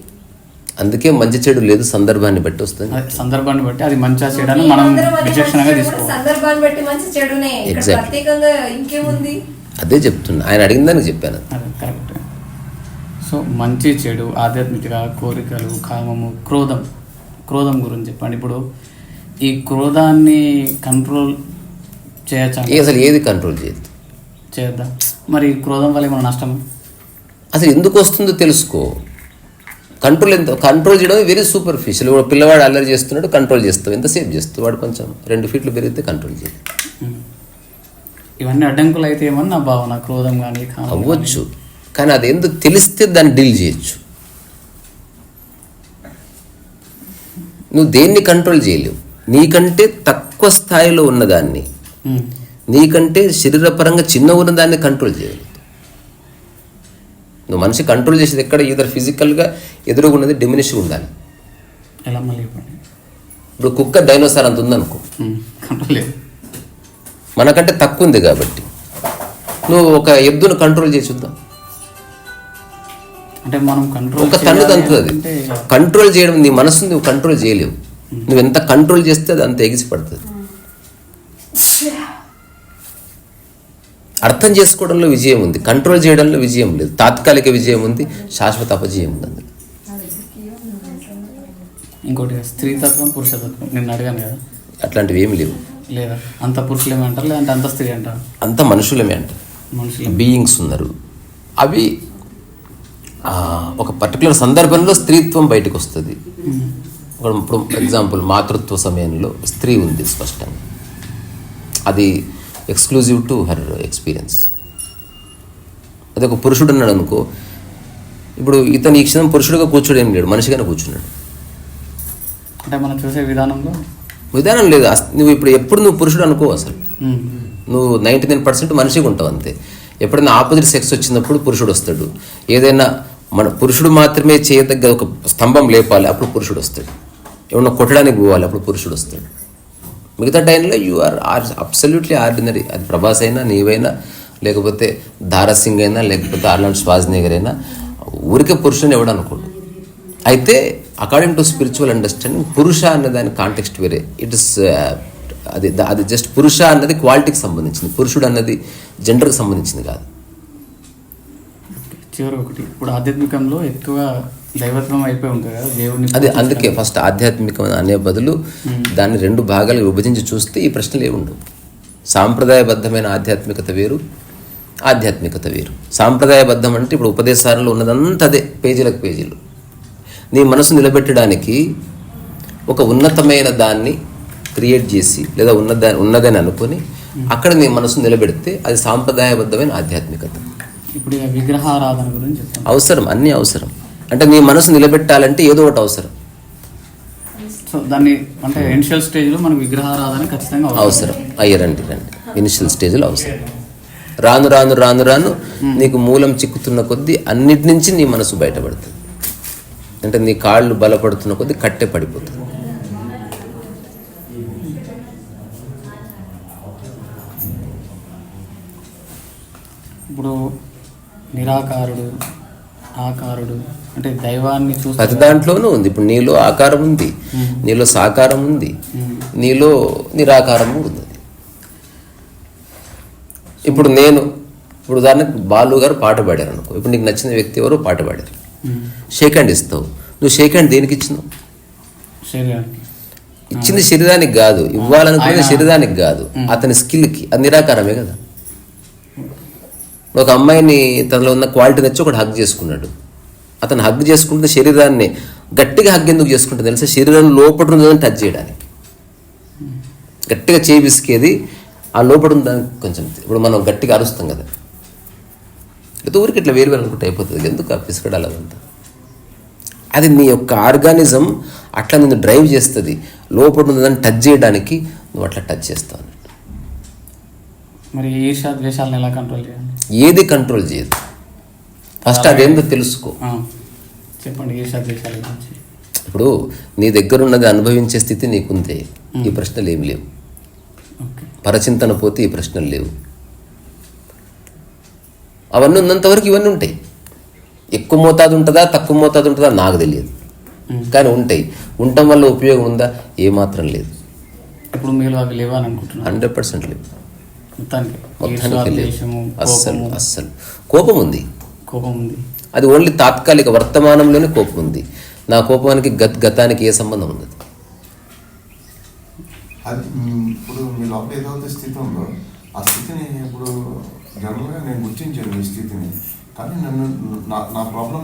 అందుకే మంచి చెడు లేదు, సందర్భాన్ని బట్టి వస్తుంది.
సందర్భాన్ని బట్టి అది మంచిగా చేయడానికి మనం విచక్షణగా తీసుకోవాలి.
సందర్భాన్ని బట్టి మంచి చెడునే, ఇక్కడ ప్రత్యేకంగా ఇంకేముంది?
అదే చెప్తున్నా, ఆయన అడిగిన దానికి చెప్పాను.
కరెక్ట్. సో మంచి చెడు, ఆధ్యాత్మిక, కోరికలు, కామము, క్రోధం గురించి చెప్పండి. ఇప్పుడు ఈ క్రోధాన్ని కంట్రోల్ చేయొచ్చా?
అసలు ఏది కంట్రోల్ చేయదు,
చేయొద్దా? మరి క్రోధం వల్ల ఏమైనా నష్టం?
అసలు ఎందుకు వస్తుందో తెలుసుకో. కంట్రోల్ చేయడం వెరీ సూపర్ఫిషియల్. పిల్లవాడు అల్లరి చేస్తున్నాడు, కంట్రోల్ చేస్తావు, ఎంతసేపు చేస్తావు? వాడు కొంచెం 2 ఫీట్లు పెరిగితే కంట్రోల్ చేయాలి.
ఇవన్నీ అడ్డంకులు అయితే ఏమన్నా నా భావన, క్రోధం కానీ
అవ్వచ్చు, కానీ అది ఎందుకు తెలిస్తే దాన్ని డీల్ చేయొచ్చు. నువ్వు దేన్ని కంట్రోల్ చేయలేవు. నీకంటే తక్కువ స్థాయిలో ఉన్నదాన్ని, నీకంటే శరీరపరంగా చిన్న ఉన్నదాన్ని కంట్రోల్ చేయలేదు. నువ్వు మనిషి కంట్రోల్ చేసేది ఎక్కడ? ఈధర్ ఫిజికల్గా ఎదురుగున్నది డిమినిష్ ఉండాలి.
ఎలా మళ్ళీ
ఇప్పుడు కుక్క డైనోసార్ అంత ఉందనుకో,
కంట్రోల్ లేదు,
మనకంటే తక్కువ ఉంది కాబట్టి నువ్వు ఒక ఎద్దును కంట్రోల్ చేసి చూద్దాం.
అంటే మనం కంట్రోల్
ఒక తన్ను తంతుంది. కంట్రోల్ చేయడం నీ మనసుని నువ్వు కంట్రోల్ చేయలేవు. నువ్వు ఎంత కంట్రోల్ చేస్తే అది అంత ఎగిసి పడుతుంది. అర్థం చేసుకోవడంలో విజయం ఉంది, కంట్రోల్ చేయడంలో విజయం లేదు. తాత్కాలిక విజయం ఉంది, శాశ్వత అపజయం ఉంది.
ఇంకోటి స్త్రీతత్వం, పురుషతత్వం నేను అడిగాను కదా,
అట్లాంటివి ఏమి లేవు.
లేదా అంత పురుషులేమే అంటారు, లేదంటే అంత స్త్రీ అంటారు?
అంత మనుషులమే అంటారు.
మనుషులు
బీయింగ్స్ ఉన్నారు. అవి ఒక పర్టికులర్ సందర్భంలో స్త్రీత్వం బయటకు వస్తుంది. ఇప్పుడు ఎగ్జాంపుల్ మాతృత్వ సమయంలో స్త్రీ ఉంది స్పష్టంగా, అది ఎక్స్క్లూజివ్ టు హర్ ఎక్స్పీరియన్స్. అది ఒక పురుషుడు అన్నాడు అనుకో, ఇప్పుడు ఇతను ఈ క్షణం పురుషుడుగా కూర్చోడేం లేడు, మనిషిగానే కూర్చున్నాడు.
అంటే మనం చూసే విధానం
లేదు. నువ్వు ఇప్పుడు ఎప్పుడు నువ్వు పురుషుడు అనుకో, అసలు నువ్వు 99% మనిషిగా ఉంటావు అంతే. ఎప్పుడైనా ఆపోజిట్ సెక్స్ వచ్చినప్పుడు పురుషుడు వస్తాడు. ఏదైనా మన పురుషుడు మాత్రమే చేయదగ్గ ఒక స్తంభం లేపాలి, అప్పుడు పురుషుడు వస్తాడు. ఏమన్నా కొట్టడానికి పోవాలి, అప్పుడు పురుషుడు వస్తాడు. మిగతా టైంలో యు ఆర్ అబ్సల్యూట్లీ ఆర్డినరీ. అది ప్రభాస్ అయినా, నీవైనా, లేకపోతే దారాసింగ్ అయినా, లేకపోతే ఆర్నాల్డ్ ష్వార్జ్నెగర్ అయినా, ఊరికే పురుషుని ఎవడు అనుకోడు. అయితే అకార్డింగ్ టు స్పిరిచువల్ అండర్స్టాండింగ్ పురుష అన్న దాని కాంటెక్స్ట్ వేరే. ఇట్ ఇస్ అది జస్ట్ పురుష అన్నది క్వాలిటీకి సంబంధించింది, పురుషుడు అన్నది జెండర్కి సంబంధించింది కాదు.
చివరి ఒకటి, ఇప్పుడు ఆధ్యాత్మికంలో ఎక్కువ దైవత్వం అయిపోయి ఉంటుంది కదా దేవుడిని.
అది అందుకే ఫస్ట్ ఆధ్యాత్మికం అనే బదులు దాన్ని 2 భాగాలు విభజించి చూస్తే ఈ ప్రశ్నలు ఏముండవు. సాంప్రదాయబద్ధమైన ఆధ్యాత్మికత వేరు, ఆధ్యాత్మికత వేరు. సాంప్రదాయబద్ధం అంటే ఇప్పుడు ఉపదేశాలలో ఉన్నదంతా అదే, పేజీలకు పేజీలు. నీ మనసు నిలబెట్టడానికి ఒక ఉన్నతమైన దాన్ని క్రియేట్ చేసి, లేదా ఉన్నదని అనుకొని అక్కడ నీ మనసు నిలబెడితే అది సాంప్రదాయబద్ధమైన ఆధ్యాత్మికత.
ఇప్పుడు విగ్రహారాధన గురించి
అవసరం, అన్నీ అవసరం. అంటే నీ మనసు నిలబెట్టాలంటే ఏదో ఒకటి అవసరం.
సో దాన్ని అంటే ఇనిషియల్ స్టేజ్లో మనకు విగ్రహారాధన ఖచ్చితంగా
అవసరం. రండి ఇనిషియల్ స్టేజ్లో అవసరం. రాను రాను రాను రాను నీకు మూలం చిక్కుతున్న కొద్దీ అన్నిటి నుంచి నీ మనసు బయటపడుతుంది. అంటే నీ కాళ్ళు బలపడుతున్న కొద్దీ కట్టె పడిపోతుంది.
ఇప్పుడు నిరాకారుడు, ఆకారుడు అంటే దైవాన్ని చూస్తే
ప్రతి దాంట్లోనూ ఉంది. ఇప్పుడు నీలో ఆకారం ఉంది, నీలో సాకారం ఉంది, నీలో నిరాకారము ఉంది. ఇప్పుడు ఉదాహరణకు బాలు గారు పాట పాడారు అనుకో, ఇప్పుడు నీకు నచ్చిన వ్యక్తి ఎవరో పాట పాడారు, షేక్ హ్యాండ్ ఇస్తావు. నువ్వు షేక్ హ్యాండ్ దేనికి ఇచ్చినావు? ఇచ్చింది శరీరానికి కాదు, ఇవ్వాలనుకునే శరీరానికి కాదు, అతని స్కిల్కి. అది నిరాకారమే కదా. ఒక అమ్మాయిని తనలో ఉన్న క్వాలిటీ నచ్చి ఒకటి హగ్ చేసుకున్నాడు. అతను హగ్ చేసుకుంటే శరీరాన్ని గట్టిగా హగ్ ఎందుకు చేసుకుంటుంది తెలుసా? శరీరం లోపల ఉందని టచ్ చేయడానికి. గట్టిగా చేయి విసికేది ఆ లోపల ఉందానికి కొంచెం. ఇప్పుడు మనం గట్టిగా అరుస్తాం కదా, లేదా ఊరికి ఇట్లా వేరు అనుకుంటే అయిపోతుంది. ఎందుకు ఆ పిసుకడాలి? అదంతా అది నీ యొక్క ఆర్గానిజం అట్లా నిన్ను డ్రైవ్ చేస్తుంది. లోపల ఉన్నదాన్ని టచ్ చేయడానికి నువ్వు అట్లా టచ్ చేస్తావు.
మరి ఈర్ష్య ద్వేషాలను ఎలా కంట్రోల్ చేయాలి?
ఏది కంట్రోల్ చేయదు, ఫస్ట్ అదేందో తెలుసుకో.
చెప్పండి ఈర్ష్య ద్వేషాల గురించి.
ఇప్పుడు నీ దగ్గర ఉన్నది అనుభవించే స్థితి నీకుందే, ఈ ప్రశ్నలు ఏమి లేవు. పరచింతన పోతే ఈ ప్రశ్నలు లేవు. అవన్నీ ఉన్నంతవరకు ఇవన్నీ ఉంటాయి. ఎక్కువ మోతాదు ఉంటుందా తక్కువ మోతాదు ఉంటుందా నాకు తెలియదు, కానీ ఉంటాయి. ఉండటం వల్ల ఉపయోగం ఉందా? ఏమాత్రం లేదు.
ఇప్పుడు మీరు అవి లేవని అనుకుంటున్నారు?
100% లేవు.
మొత్తానికి
లేవు. అస్సలు కోపం ఉంది.
కోపం ఉంది,
అది ఓన్లీ తాత్కాలిక, వర్తమానంలోనే కోపం ఉంది. నా కోపానికి గతానికి ఏ సంబంధం ఉండదు.
అది ఇప్పుడు మీ లోపల ఏదైతే స్థితి ఉందో ఆ స్థితిని ఇప్పుడు జనరల్గా నేను గుర్తించాను ఈ స్థితిని, కానీ నా ప్రాబ్లం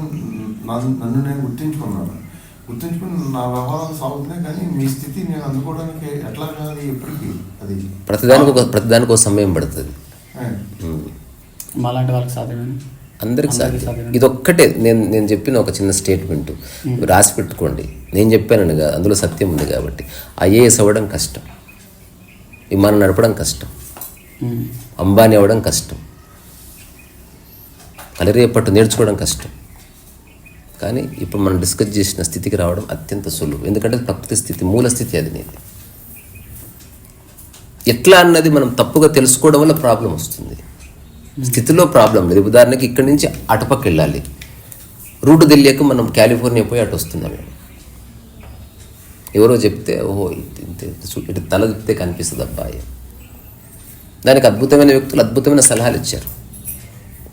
నన్ను నేను గుర్తించుకున్నాను. నా వ్యవహారాలు సాగుతున్నాయి, కానీ మీ స్థితి నేను అందుకోవడానికి ఎట్లా కాదు ఎప్పటికీ అది
ప్రతిదానికి ఒక సమయం పడుతుంది.
మాలాంటి వాళ్ళకి సాధ్యమే,
అందరికి సాధ్యం. ఇదొక్కటే నేను చెప్పిన ఒక చిన్న స్టేట్మెంట్ రాసి పెట్టుకోండి. నేను చెప్పాను కదా, అందులో సత్యం ఉంది కాబట్టి. ఐఏఎస్ అవ్వడం కష్టం, విమానం నడపడం కష్టం, అంబానీ అవ్వడం కష్టం, కలరేపట్టు నేర్చుకోవడం కష్టం. కానీ ఇప్పుడు మనం డిస్కస్ చేసిన స్థితికి రావడం అత్యంత సులువు. ఎందుకంటే ప్రకృతి స్థితి, మూల స్థితి అది నీది. ఎట్లా అన్నది మనం తప్పుగా తెలుసుకోవడం వల్ల ప్రాబ్లం వస్తుంది. స్థితిలో ప్రాబ్లం లేదు. ఉదాహరణకి ఇక్కడి నుంచి అటుపక్క వెళ్ళాలి, రూటు తెలియక మనం కాలిఫోర్నియా పోయి అటు వస్తున్నాం. ఎవరో చెప్తే ఓహో ఇటు తల తిప్పితే కనిపిస్తుంది అబ్బాయి. దానికి అద్భుతమైన వ్యక్తులు అద్భుతమైన సలహాలు ఇచ్చారు.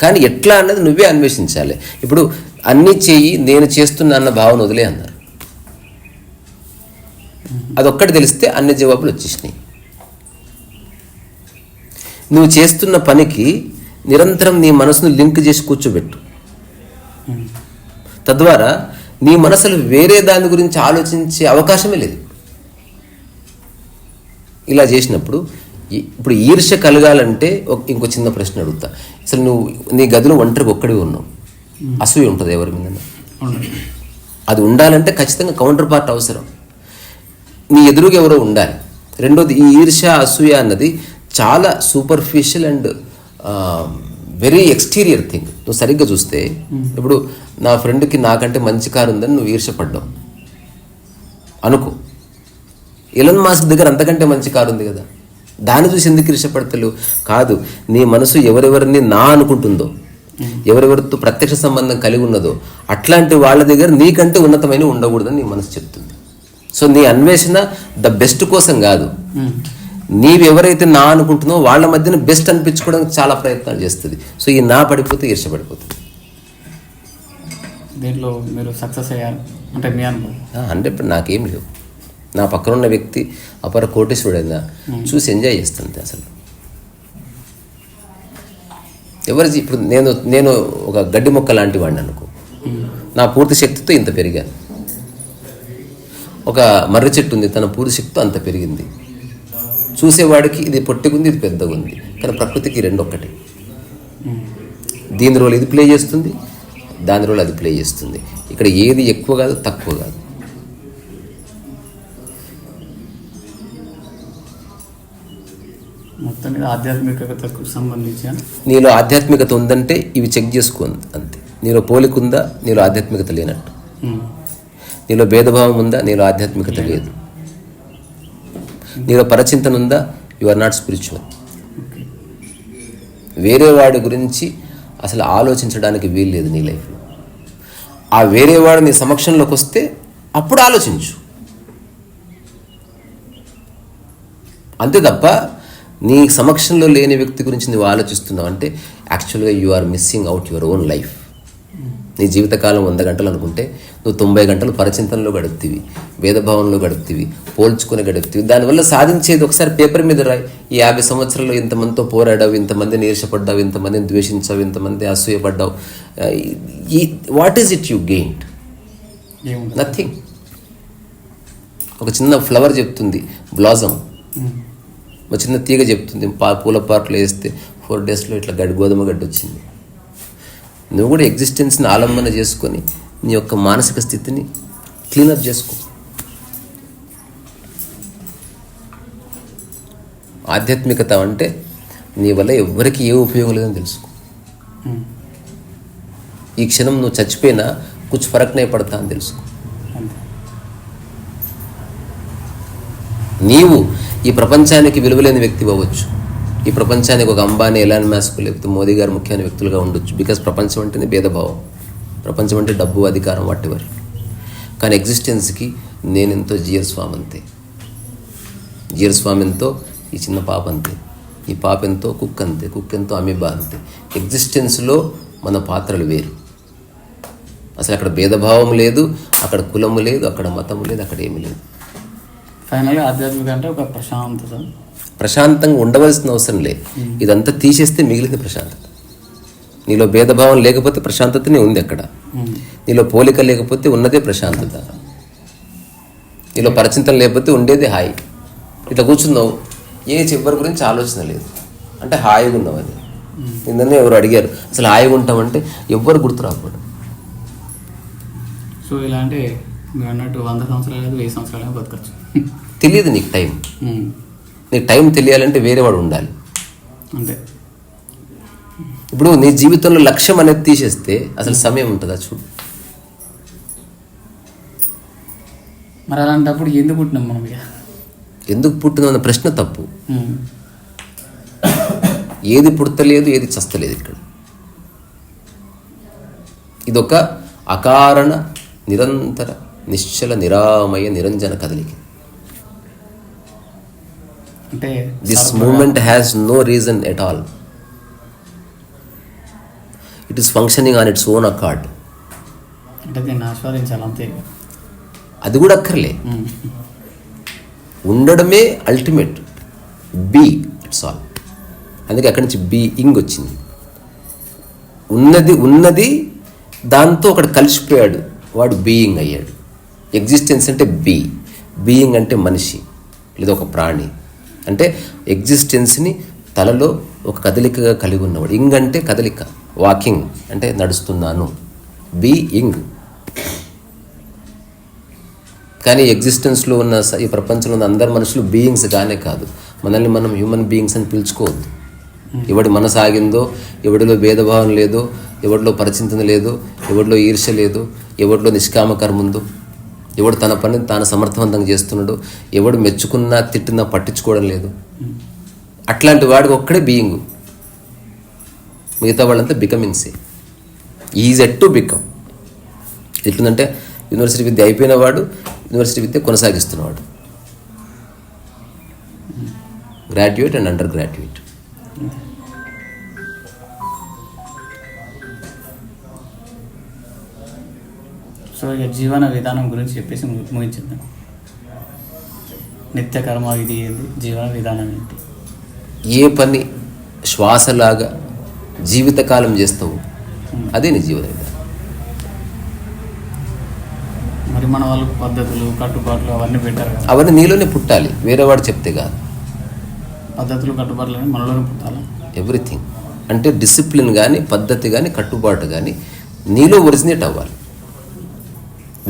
కానీ ఎట్లా అన్నది నువ్వే అన్వేషించాలి. ఇప్పుడు అన్నీ చెయ్యి, నేను చేస్తున్నా అన్న భావన వదిలే అన్నారు. అదొక్కటి తెలిస్తే అన్ని జవాబులు వచ్చేసినాయి. నువ్వు చేస్తున్న పనికి నిరంతరం నీ మనసును లింక్ చేసి కూర్చోబెట్టు. తద్వారా నీ మనసులో వేరే దాని గురించి ఆలోచించే అవకాశమే లేదు. ఇలా చేసినప్పుడు ఇప్పుడు ఈర్ష్య కలగాలంటే ఇంకో చిన్న ప్రశ్న అడుగుతా. అసలు నువ్వు నీ గదిలో ఒంటరిగా ఒక్కడివి ఉన్నావు, అసూయ ఉంటుంది ఎవరి మీద? అది ఉండాలంటే ఖచ్చితంగా కౌంటర్ పార్ట్ అవసరం. నీ ఎదురుగా ఎవరో ఉండాలి. రెండోది, ఈ ఈర్ష్య అసూయ అన్నది చాలా superficial and very exterior thing. నువ్వు సరిగ్గా చూస్తే ఇప్పుడు నా ఫ్రెండ్కి నాకంటే మంచి కారు ఉందని నువ్వు ఈర్ష్యపడ్డావు అనుకో. ఎలన్ మాస్క్ దగ్గర అంతకంటే మంచి కారు ఉంది కదా, దాన్ని చూసి ఎందుకు ఈర్ష్యపడతలేవు? కాదు, నీ మనసు ఎవరెవరిని నా అనుకుంటుందో, ఎవరెవరితో ప్రత్యక్ష సంబంధం కలిగి ఉన్నదో అట్లాంటి వాళ్ళ దగ్గర నీకంటే ఉన్నతమైన ఉండకూడదని నీ మనసు చెప్తుంది. సో నీ అన్వేషణ ద బెస్ట్ కోసం కాదు, నీవెవరైతే నా అనుకుంటున్నావో వాళ్ళ మధ్యన బెస్ట్ అనిపించుకోవడానికి చాలా ప్రయత్నాలు చేస్తుంది. సో ఈ నా పడిపోతే ఈర్ష్యపడిపోతుంది.
దీంట్లో మీరు సక్సెస్ అయ్యారు అంటే మీ అనుభవం?
100% నాకేం లేవు. నా పక్కన ఉన్న వ్యక్తి అపర కోటేశ్వరుడైనా చూసి ఎంజాయ్ చేస్తుంది. అసలు ఎవరి ఇప్పుడు నేను ఒక గడ్డి మొక్క లాంటి వాడిని అనుకో. నా పూర్తి శక్తితో ఇంత పెరిగాను. ఒక మర్రి చెట్టు ఉంది, తన పూర్తి శక్తితో అంత పెరిగింది. చూసేవాడికి ఇది పొట్టిగుంది, ఇది పెద్దగా ఉంది, కానీ ప్రకృతికి రెండు ఒక్కటి. దీని రోల్ ఇది ప్లే చేస్తుంది, దాని రోల్ అది ప్లే చేస్తుంది. ఇక్కడ ఏది ఎక్కువ కాదు, తక్కువ కాదు.
మొత్తం ఆధ్యాత్మికతకు సంబంధించి
నీలో ఆధ్యాత్మికత ఉందంటే ఇవి చెక్ చేసుకో అంతే. నీలో పోలిక ఉందా, నీలో ఆధ్యాత్మికత లేనట్టు. నీలో భేదభావం ఉందా, నీలో ఆధ్యాత్మికత లేదు. నీలో పరచింతన ఉందా, యు ఆర్ నాట్ స్పిరిచువల్. వేరే వాడి గురించి అసలు ఆలోచించడానికి వీలు లేదు నీ లైఫ్లో. ఆ వేరే వాడు నీ సమక్షంలోకి వస్తే అప్పుడు ఆలోచించు, అంతే తప్ప నీ సమక్షంలో లేని వ్యక్తి గురించి నువ్వు ఆలోచిస్తున్నావు అంటే యాక్చువల్గా you are missing out your own life. నీ జీవితకాలం 100 గంటలు అనుకుంటే నువ్వు 90 గంటలు పరిచింతనలో గడుపుతీవి, భేదభావంలో గడుపుతీవి, పోల్చుకుని గడుపుతీవి. దానివల్ల సాధించేది ఒకసారి పేపర్ మీద రాయి. ఈ 50 సంవత్సరాల్లో ఇంతమందితో పోరాడావు, ఇంతమందిని ఈర్షపడ్డావు, ఇంతమందిని ద్వేషించావు, ఇంతమంది అసూయపడ్డావు. What is it you gained? Nothing. ఒక చిన్న ఫ్లవర్ చెప్తుంది బ్లాజమ్, ఒక చిన్న తీగ చెప్తుంది పూల పాటలు వేస్తే 4 డేస్లో ఇట్లా గోధుమ గడ్డి వచ్చింది. నువ్వు కూడా ఎగ్జిస్టెన్స్ని ఆలంబన చేసుకొని నీ యొక్క మానసిక స్థితిని క్లీనప్ చేసుకో. ఆధ్యాత్మికత అంటే నీ వల్ల ఎవ్వరికి ఏ ఉపయోగం లేదని తెలుసుకో. ఈ క్షణం నువ్వు చచ్చిపోయినా కుछ ఫరక్ నే పడతా అని తెలుసుకో. నీవు ఈ ప్రపంచానికి విలువలేని వ్యక్తి అవ్వచ్చు, ఈ ప్రపంచానికి ఒక అంబానీ, ఎలాన్ మాస్క్ లేకపోతే మోదీ గారు ముఖ్యమైన వ్యక్తులుగా ఉండొచ్చు. బికాస్ ప్రపంచం అంటేనే భేదభావం, ప్రపంచం అంటే డబ్బు, అధికారం, వాటివర్. కానీ ఎగ్జిస్టెన్స్కి నేనెంతో జిఆర్ స్వామి అంతే, జిఆర్ స్వామి ఎంతో ఈ చిన్న పాప అంతే, ఈ పాప ఎంతో కుక్ అంతే, కుక్ ఎంతో అమీబా అంతే. ఎగ్జిస్టెన్స్లో మన పాత్రలు వేరు. అసలు అక్కడ భేదభావం లేదు, అక్కడ కులము లేదు, అక్కడ మతము లేదు, అక్కడ ఏమీ లేదు.
ఫైనల్గా ఆధ్యాత్మిక అంటే ఒక ప్రశాంతత,
ప్రశాంతంగా ఉండవలసిన అవసరం లేదు. ఇదంతా తీసేస్తే మిగిలింది ప్రశాంతత. నీలో భేదభావం లేకపోతే ప్రశాంతతనే ఉంది అక్కడ. నీలో పోలిక లేకపోతే ఉన్నదే ప్రశాంతత. నీలో పరిచింతన లేకపోతే ఉండేది హాయి. ఇట్లా కూర్చున్నావు, ఏ చివరి గురించి ఆలోచన లేదు అంటే హాయిగా ఉన్నావు. అది నిన్ననే ఎవరు అడిగారు అసలు హాయిగా ఉంటామంటే ఎవ్వరు గుర్తు రాకూడదు.
సో ఇలా అంటే మీరు అన్నట్టు 100 సంవత్సరాలు లేదు, 1000 సంవత్సరాలు బతకచ్చు.
తెలియదు నీకు టైం. నీకు టైం తెలియాలంటే వేరేవాడు ఉండాలి.
అంతే.
ఇప్పుడు నీ జీవితంలో లక్ష్యం అనేది తీసేస్తే అసలు సమయం ఉంటుందా చూడు.
మరి అలాంటప్పుడు ఎందుకు పుట్టినాం మనం? ఇక
ఎందుకు పుట్టిందన్న ప్రశ్న తప్పు. ఏది పుడతలేదు, ఏది చస్తలేదు ఇక్కడ. ఇదొక అకారణ నిరంతర నిశ్చల నిరామయ నిరంజన కదలిక.
అంటే
this moment has no reason at all. It is functioning on its own accord.
అంటే దీన్ని ఆస్వాదించాలి అంతే.
అది కూడా అక్కర్లే, ఉండడమే అల్టిమేట్. Be it's all. అందుకే అక్కడి నుంచి బీయింగ్ వచ్చింది. ఉన్నది దాంతో ఒకటి కలిసిపోయాడు, వాడు బీయింగ్ అయ్యాడు. ఎగ్జిస్టెన్స్ అంటే బీయింగ్ అంటే మనిషి లేదా ఒక ప్రాణి. అంటే ఎగ్జిస్టెన్స్ని తలలో ఒక కదలికగా కలిగి ఉన్నవాడు. ఇంగ్ అంటే కదలిక, వాకింగ్ అంటే నడుస్తున్నాను, బీయింగ్. కానీ ఎగ్జిస్టెన్స్లో ఉన్న ఈ ప్రపంచంలో ఉన్న అందరు మనుషులు బీయింగ్స్ గానే కాదు. మనల్ని మనం హ్యూమన్ బీయింగ్స్ అని పిలుచుకోవద్దు. ఎవడి మనసు ఆగిందో, ఎవడిలో భేదభావం లేదో, ఎవడిలో పరిచింతన లేదు, ఎవడిలో ఈర్ష్య లేదు, ఎవడిలో నిష్కామ కర్మ ఉందో, ఎవడు తన పనిని తాను సమర్థవంతంగా చేస్తున్నాడు, ఎవడు మెచ్చుకున్నా తిట్టినా పట్టించుకోవడం లేదు, అట్లాంటి వాడికి ఒక్కడే బీయింగ్. మిగతా వాళ్ళంతా బికమింగ్సే. Is it to become. ఎట్లుందంటే యూనివర్సిటీ విద్య అయిపోయిన వాడు యూనివర్సిటీ విద్య కొనసాగిస్తున్నవాడు, graduate and undergraduate.
So ఇక జీవన విధానం గురించి చెప్పేసి ముగించేద్దాం. నిత్య కర్మ విధి ఏంటి, జీవన విధానం ఏంటి?
ఏ పని శ్వాసలాగా జీవితకాలం చేస్తావు అదే నీ జీవన విధానం.
మరి మన వాళ్ళు పద్ధతులు, కట్టుబాట్లు అవన్నీ పెట్టారు కదా,
అవన్నీ నీలోనే పుట్టాలి, వేరే వాడు చెప్తే కాదు.
పద్ధతులు కట్టుబాట్లు అని మనలోనే పుట్టాలి.
ఎవ్రీథింగ్ అంటే డిసిప్లిన్ కానీ, పద్ధతి కానీ, కట్టుబాటు కానీ నీలో ఒరిజినేట్ అవ్వాలి.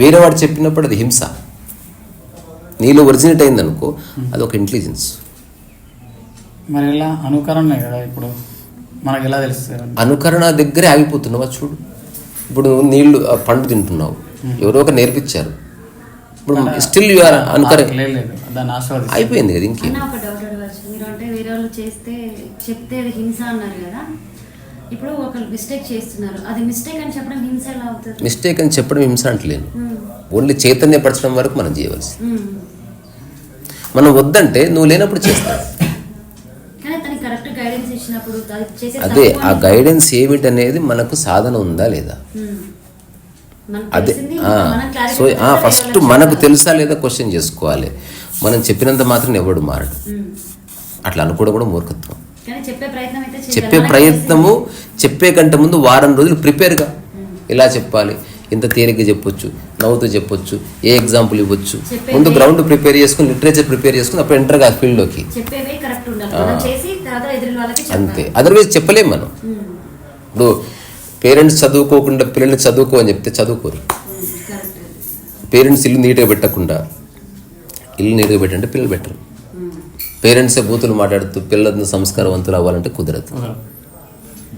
వేరేవాడు చెప్పినప్పుడు అది హింస. నీలో ఒరిజినేట్ అయిందనుకో అది ఒక ఇంటెలిజెన్స్.
మరి ఎలా అనుకరణే కదా ఇప్పుడు మనకు ఎలా తెలుస్తుంది?
అనుకరణ దగ్గరే ఆగిపోతున్నావా చూడు. ఇప్పుడు నీళ్లు పండు తింటున్నావు, ఎవరో ఒక నేర్పించారు, ఇప్పుడు స్టిల్ యు ఆర్ అనుకరణ.
లేదు, దాన్ని ఆస్వాదించి
అయిపోయింది కదా. ఇంకేం
ఒక డౌట్ అడగచ్చు. మీరు అంటే వేరే వాళ్ళు చెప్తే అది హింస అన్నారు కదా, ఇప్పుడు ఒకరు మిస్టేక్ చేస్తున్నారు, అది మిస్టేక్ అని చెప్పడం హింస ఎలా అవుతుంది?
మిస్టేక్ అని చెప్పడం హింస అంటలేను, ఓన్లీ చైతన్యపరచడం వరకు మనం చేయవలసి. మనం వద్దంటే నువ్వు లేనప్పుడు చేస్తావు.
కానీ తనకి కరెక్ట్ గైడెన్స్ ఇచ్చినప్పుడు
అదే ఆ గైడెన్స్ ఏమిటి అనేది మనకు సాధన ఉందా లేదా, అదే. సో ఫస్ట్ మనకు తెలుసా లేదా క్వశ్చన్ చేసుకోవాలి. మనం చెప్పినంత మాత్రం ఎవడు మారడు. అట్లా అనుకోవడం కూడా మూర్ఖత్వం. చెప్పే ప్రయత్నము చెప్పే కంటే ముందు వారం రోజులు ప్రిపేర్గా ఎలా చెప్పాలి, ఎంత తేలిగ్గా చెప్పొచ్చు, నవ్వుతూ చెప్పొచ్చు, ఏ ఎగ్జాంపుల్ ఇవ్వచ్చు, ముందు గ్రౌండ్ ప్రిపేర్ చేసుకుని, లిటరేచర్ ప్రిపేర్ చేసుకుని అప్పుడు ఎంటర్ కాదు ఫీల్డ్లోకి. అంతే, అదర్వైజ్ చెప్పలేం మనం. ఇప్పుడు పేరెంట్స్ చదువుకోకుండా పిల్లల్ని చదువుకో అని చెప్తే చదువుకోరు. పేరెంట్స్ ఇల్లు నీట్గా పెట్టకుండా ఇల్లు నీట్గా పెట్టంటే పిల్లలు పెట్టరు. పేరెంట్సే బూతులు మాట్లాడుతూ పిల్లలను సంస్కారవంతులు అవ్వాలంటే కుదరదు.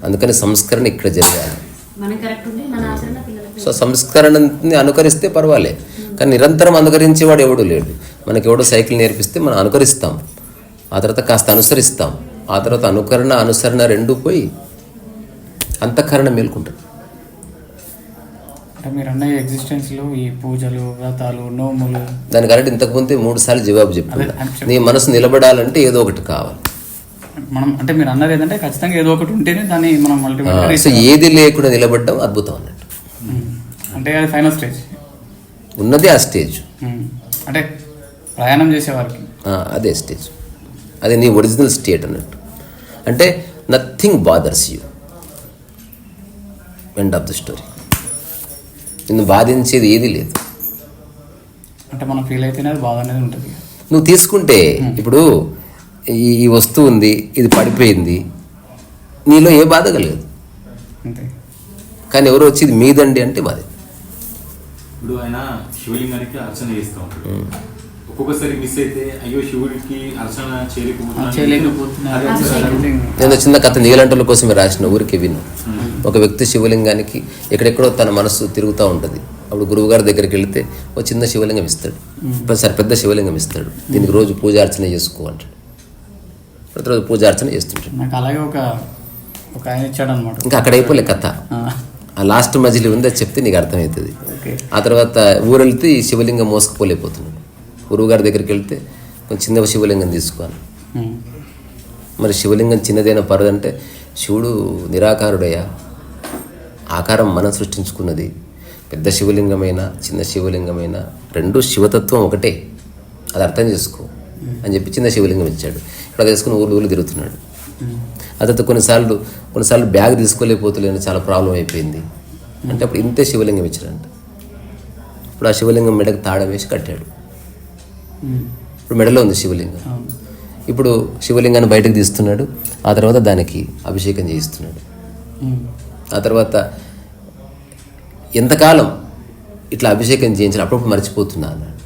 అందుకని సంస్కరణ ఇక్కడ జరగాలి.
మనం కరెక్ట్ ఉండి మన ఆచరణ పిల్లలకి
సో సంస్కరణని అనుకరిస్తే పర్వాలే, కానీ నిరంతరం అనుకరించేవాడు ఎవడు లేడు. మనకి ఎవడో సైకిల్ నేర్పిస్తే మనం అనుకరిస్తాం, ఆ తర్వాత కాస్త అనుసరిస్తాం, ఆ తర్వాత అనుసరణ రెండూ పోయి అంతఃకరణ మేల్కుంటుంది.
అంటే మీరు అన్న ఎగ్జిస్టెన్స్లో ఈ పూజలు, వ్రతాలు, నోములు,
దాని కరెక్ట్ ఇంతకుముందే 3 సార్లు జవాబు చెప్పాను. నీ మనసు నిలబడాలంటే ఏదో ఒకటి కావాలి.
మనం అంటే మీరు అన్నది ఏంటంటే ఖచ్చితంగా ఏదో ఒకటి ఉంటేనే దాన్ని మనం
సో
అల్టిమేట్గా
ఏది లేకుండా నిలబడడం అద్భుతం అన్నట్టు.
అంటే అది ఫైనల్ స్టేజ్
ఉన్నదే ఆ స్టేజ్,
అంటే ప్రయాణం చేసేవారికి
అదే స్టేజ్, అదే నీ ఒరిజినల్ స్టేట్ అన్నట్టు. అంటే nothing bothers you, end of the story. నిన్ను బాధించేది ఏది లేదు.
అంటే మనం ఫీల్ అయితేనే అది బాధ అనేది ఉంటుంది.
నువ్వు తీసుకుంటే ఇప్పుడు ఈ వస్తువు ఉంది, ఇది పడిపోయింది, నీలో ఏ బాధ కలగదు.
అంతే.
కానీ ఎవరో వచ్చి ఇది మీదండి అంటే బాధ.
ఇప్పుడు ఆయన శివలింగానికి అర్చన చేస్తూ ఉంటాడు. ఒక్కొక్కసారి మిస్ అయితే అయ్యో శివుడికి అర్చన
చేయలేకపోతున్నారు.
నేను చిన్న కథ నీలంటల కోసమే రాసిన, ఊరికి విను. ఒక వ్యక్తి శివలింగానికి ఎక్కడెక్కడో తన మనస్సు తిరుగుతూ ఉంటుంది. అప్పుడు గురువుగారి దగ్గరికి వెళితే ఒక చిన్న శివలింగం ఇస్తాడు, ప్రతిసారి పెద్ద శివలింగం ఇస్తాడు. దీనికి రోజు పూజార్చన చేసుకో అంటాడు. ప్రతిరోజు పూజార్చన చేస్తుంటాడు.
నాకు అలాగే ఒక ఆయన ఇచ్చాడు అనమాట.
ఇంకా అక్కడ అయిపోలే కథ, ఆ లాస్ట్ మజిలీ ఉంది, అది చెప్తే నీకు అర్థమవుతుంది. ఆ తర్వాత ఊరెళ్తే ఈ శివలింగం మోసుకుపోలేకపోతున్నాడు. గురువుగారి దగ్గరికి వెళ్తే కొంచెం చిన్న శివలింగం తీసుకోవాలి. మరి శివలింగం చిన్నదైన పరదంటే శివుడు నిరాకారుడయ్యా, ఆకారం మనం సృష్టించుకున్నది. పెద్ద శివలింగమైన చిన్న శివలింగమైన రెండూ శివతత్వం ఒకటే, అది అర్థం చేసుకో అని చెప్పి చిన్న శివలింగం ఇచ్చాడు. ఇప్పుడు అది వేసుకుని ఊళ్ళు తిరుగుతున్నాడు. ఆ తర్వాత కొన్నిసార్లు బ్యాగ్ తీసుకోలేకపోతలేని చాలా ప్రాబ్లం అయిపోయింది అంటే అప్పుడు ఇంతే శివలింగం ఇచ్చాడంట. ఇప్పుడు ఆ శివలింగం మెడకు తాళం వేసి కట్టాడు. ఇప్పుడు మెడలో ఉంది శివలింగం. ఇప్పుడు శివలింగాన్ని బయటకు తీస్తున్నాడు. ఆ తర్వాత దానికి అభిషేకం చేయిస్తున్నాడు. ఆ తర్వాత ఎంతకాలం ఇట్లా అభిషేకం చేయించాలి, అప్పుడప్పుడు మర్చిపోతున్నా అన్నాడు.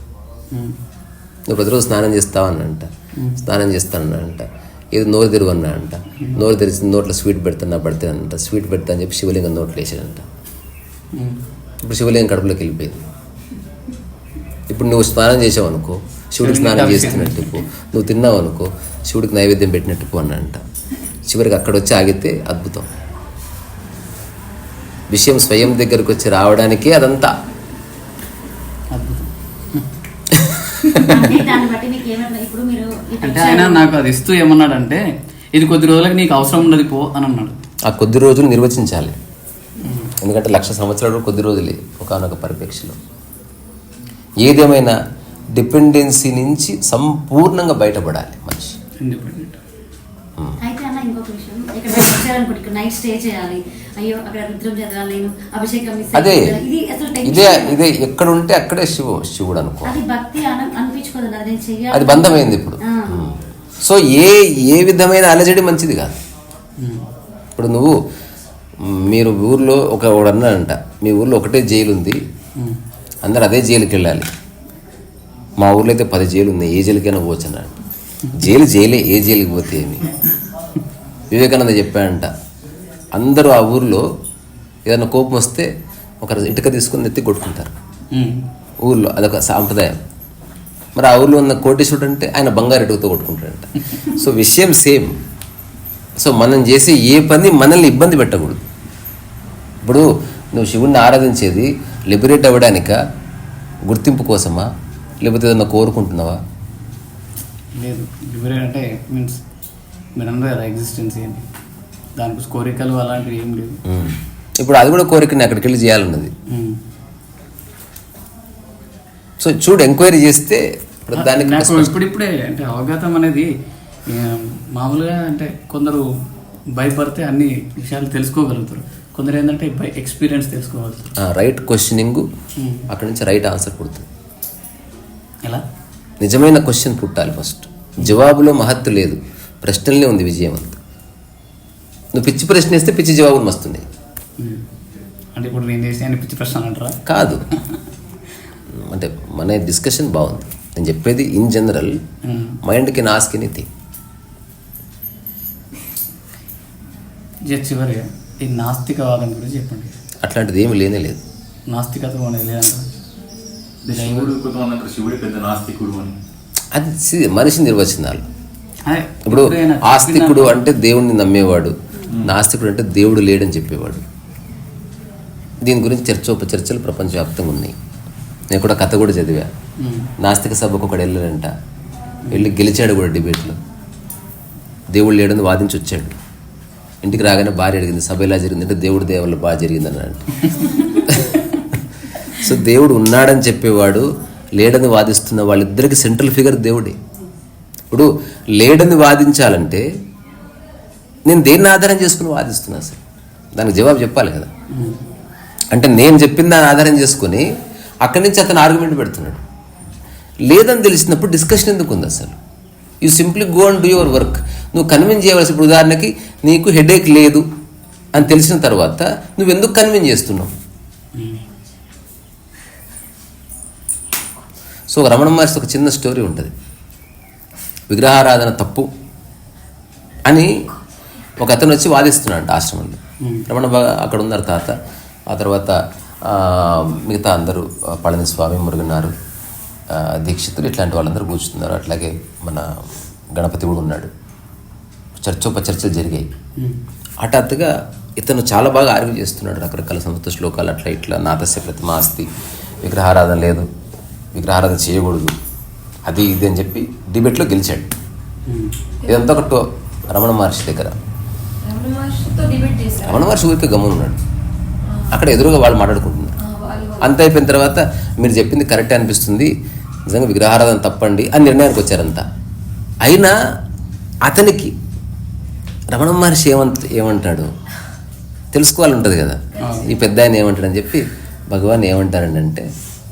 నువ్వు ప్రతిరోజు స్నానం చేస్తావు అన్నంట, స్నానం చేస్తానంట, ఏదో నోరు తెరువు అన్నాడంట. నోరు తెరిచి నోట్లో స్వీట్ పెడుతున్నా పడతానంట, స్వీట్ పెడతా అని చెప్పి శివలింగం నోట్లో వేసాడంట. ఇప్పుడు శివలింగం కడుపులోకి వెళ్ళిపోయింది. ఇప్పుడు నువ్వు స్నానం చేసావు అనుకో, శివుడికి స్నానం చేస్తున్నట్టు పో. నువ్వు తిన్నావు అనుకో, శివుడికి నైవేద్యం పెట్టినట్టు పో అన్నంట. చివరికి అక్కడ వచ్చి ఆగితే అద్భుతం. విషయం స్వయం దగ్గరకు వచ్చి రావడానికే అదంతా.
దాన్ని బట్టి మీకు ఏమన్నా ఇప్పుడు మీరు
అంటే ఆయన నాకు అది ఇస్తూ ఏమన్నాడంటే ఇది కొద్ది రోజులకి నీకు అవసరం ఉన్నది పో అని అన్నాడు.
ఆ కొద్ది రోజులు నిర్వచించాలి. ఎందుకంటే 1,00,000 సంవత్సరాలు కొద్ది రోజులే ఒకనొక పరిప్రేక్షలో. ఏదేమైనా డిపెండెన్సీ నుంచి సంపూర్ణంగా బయటపడాలి మనిషి.
ఇండిపెండెంట్.
అయితే అన్న ఇంకొక విషయం, ఇక్కడ వచ్చారనుకోండి, ఇక్కడ నైట్ స్టే చేయాలి, అయ్యో అక్కడ రుద్రం చదవాలి, నేను అభిషేకం మిస్
అదే
అయిపోయింది. ఇది అసలు
ఇదే ఎక్కడ ఉంటే అక్కడే శివుడు అనుకో.
అది భక్తి అనిపించుకోదు, అది నేను చెయ్యాలి,
అది బంధమైంది ఇప్పుడు. సో ఏ విధమైన అలజడి మంచిది కాదు. ఇప్పుడు మీరు ఊర్లో ఒకడు అన్నాడంట, మీ ఊర్లో ఒకటే జైలు ఉంది, అందరు అదే జైలుకి వెళ్ళాలి. మా ఊర్లో అయితే 10 జైలు ఉన్నాయి, ఏ జైలుకైనా పోవచ్చు అన్నాడు. జైలే, ఏ జైలుకి పోతే ఏమి. వివేకానంద చెప్పాడంట, అందరూ ఆ ఊర్లో ఏదైనా కోపం వస్తే ఒక ఇటుక తీసుకుని నెత్తి కొట్టుకుంటారు ఊర్లో, అదొక సాంప్రదాయం. మరి ఆ ఊర్లో ఉన్న కోటేశ్వరుడు అంటే ఆయన బంగారు ఇటుకతో కొట్టుకుంటాడంట. సో విషయం సేమ్. సో మనం చేసే ఏ పని మనల్ని ఇబ్బంది పెట్టకూడదు. ఇప్పుడు నువ్వు శివుణ్ణి ఆరాధించేది లిబరేట్ అవ్వడానికా, గుర్తింపు కోసమా, లేకపోతే ఏదన్నా కోరుకుంటున్నావా?
లేదు, లిబరేట్ అంటే మీన్స్ మీరు అన్నారు కదా ఎగ్జిస్టెన్స్ ఏంటి, దానికి కోరికలు అలాంటివి ఏం లేవు.
ఇప్పుడు అది కూడా కోరికని అక్కడికి వెళ్ళి చేయాలన్నది. సో చూడు, ఎంక్వైరీ చేస్తే దానికి
నాకు ఇప్పుడిప్పుడే అంటే అవగాహన అనేది మామూలుగా అంటే కొందరు భయపడితే అన్ని విషయాలు తెలుసుకోగలుగుతారు, కొందరు ఏంటంటే బై ఎక్స్పీరియన్స్ తెలుసుకోగలుగుతారు.
రైట్ క్వశ్చనింగ్, అక్కడి నుంచి రైట్ ఆన్సర్ పుడుతుంది.
ఎలా?
నిజమైన క్వశ్చన్ పుట్టాలి ఫస్ట్. జవాబులో మహత్తు లేదు, ప్రశ్నలనే ఉంది విజయం అంతా. నువ్వు పిచ్చి ప్రశ్న వేస్తే పిచ్చి జవాబులు వస్తుంది.
అంటే ఇప్పుడు నేను చేసి పిచ్చి ప్రశ్న అంటారా?
కాదు, అంటే మన డిస్కషన్ బాగుంది. నేను చెప్పేది ఇన్ జనరల్ మైండ్కి నాస్కి నీతి.
చివరిగా ఈ నాస్తికవాదం గురించి చెప్పండి.
అట్లాంటిది ఏమి లేనే లేదు.
నాస్తికత్వం అనేది లేదంటారు.
శివుడు కొంతమంది అంటారు శివుడు పెద్ద నాస్తికుడు అని.
అది మనిషి నిర్వచనాలు.
అదే,
ఇప్పుడు
ఎప్పుడైనా
ఆస్తికుడు అంటే దేవుడిని నమ్మేవాడు, నాస్తికుడు అంటే దేవుడు లేడని చెప్పేవాడు. దీని గురించి చర్చలు ప్రపంచవ్యాప్తంగా ఉన్నాయి. నేను కూడా కథ కూడా చదివా. నాస్తిక సభకు ఒకడు వెళ్ళాడంట, వెళ్ళి గెలిచాడు కూడా డిబేట్లో. దేవుడు లేడని వాదించి వచ్చాడు. ఇంటికి రాగానే భార్య అడిగింది, సభ ఎలా జరిగిందంటే దేవుడు దేవుళ్ళు బాగా జరిగిందని అంటే. సో దేవుడు ఉన్నాడని చెప్పేవాడు, లేడని వాదిస్తున్న వాళ్ళిద్దరికి సెంట్రల్ ఫిగర్ దేవుడే. ఇప్పుడు లేడని వాదించాలంటే నేను దేన్ని ఆధారం చేసుకుని వాదిస్తున్నా అసలు? దానికి జవాబు చెప్పాలి కదా. అంటే నేను చెప్పిన దాన్ని ఆధారం చేసుకుని అక్కడి నుంచి అతను ఆర్గ్యుమెంట్ పెడుతున్నాడు. లేదని తెలిసినప్పుడు డిస్కషన్ ఎందుకు ఉంది అసలు? You simply go and do your work. నువ్వు కన్విన్స్ చేయవలసి, ఇప్పుడు ఉదాహరణకి నీకు హెడేక్ లేదు అని తెలిసిన తర్వాత నువ్వు ఎందుకు కన్విన్స్ చేస్తున్నావు? సో రమణ మహర్షి ఒక చిన్న స్టోరీ ఉంటుంది. విగ్రహారాధన తప్పు అని ఒక అతను వచ్చి వాదిస్తున్నాడు ఆశ్రమంలో. రమణ అక్కడ ఉన్నారు తాత, ఆ తర్వాత మిగతా అందరూ పళనిస్వామి, మురుగన్నారు, దీక్షితులు ఇట్లాంటి వాళ్ళందరూ కూర్చుతున్నారు. అట్లాగే మన గణపతి కూడా ఉన్నాడు. చర్చలు జరిగాయి. హఠాత్తుగా ఇతను చాలా బాగా ఆర్గ్యూ చేస్తున్నాడు, రకరకాల సంస్కృత శ్లోకాలు అట్లా ఇట్లా. నాతస్య ప్రతిమ అస్తి, విగ్రహారాధన లేదు, విగ్రహారాధన చేయకూడదు, అది ఇది అని చెప్పి డిబేట్లో గెలిచాడు. ఇదంతా ఒక రమణ మహర్షి దగ్గర. రమణ మహర్షి ఊరికే గమ్మున ఉన్నాడు. అక్కడ ఎదురుగా వాళ్ళు మాట్లాడుకుంటున్నారు. అంత అయిపోయిన తర్వాత మీరు చెప్పింది కరెక్టే అనిపిస్తుంది, నిజంగా విగ్రహారాధన తప్పండి అని నిర్ణయానికి వచ్చారంతా. అయినా అతనికి రమణ మహర్షి ఏమంటాడు తెలుసుకోవాలి ఉంటుంది కదా. ఈ పెద్ద ఆయన ఏమంటాడని చెప్పి భగవాన్ ఏమంటారండి అంటే,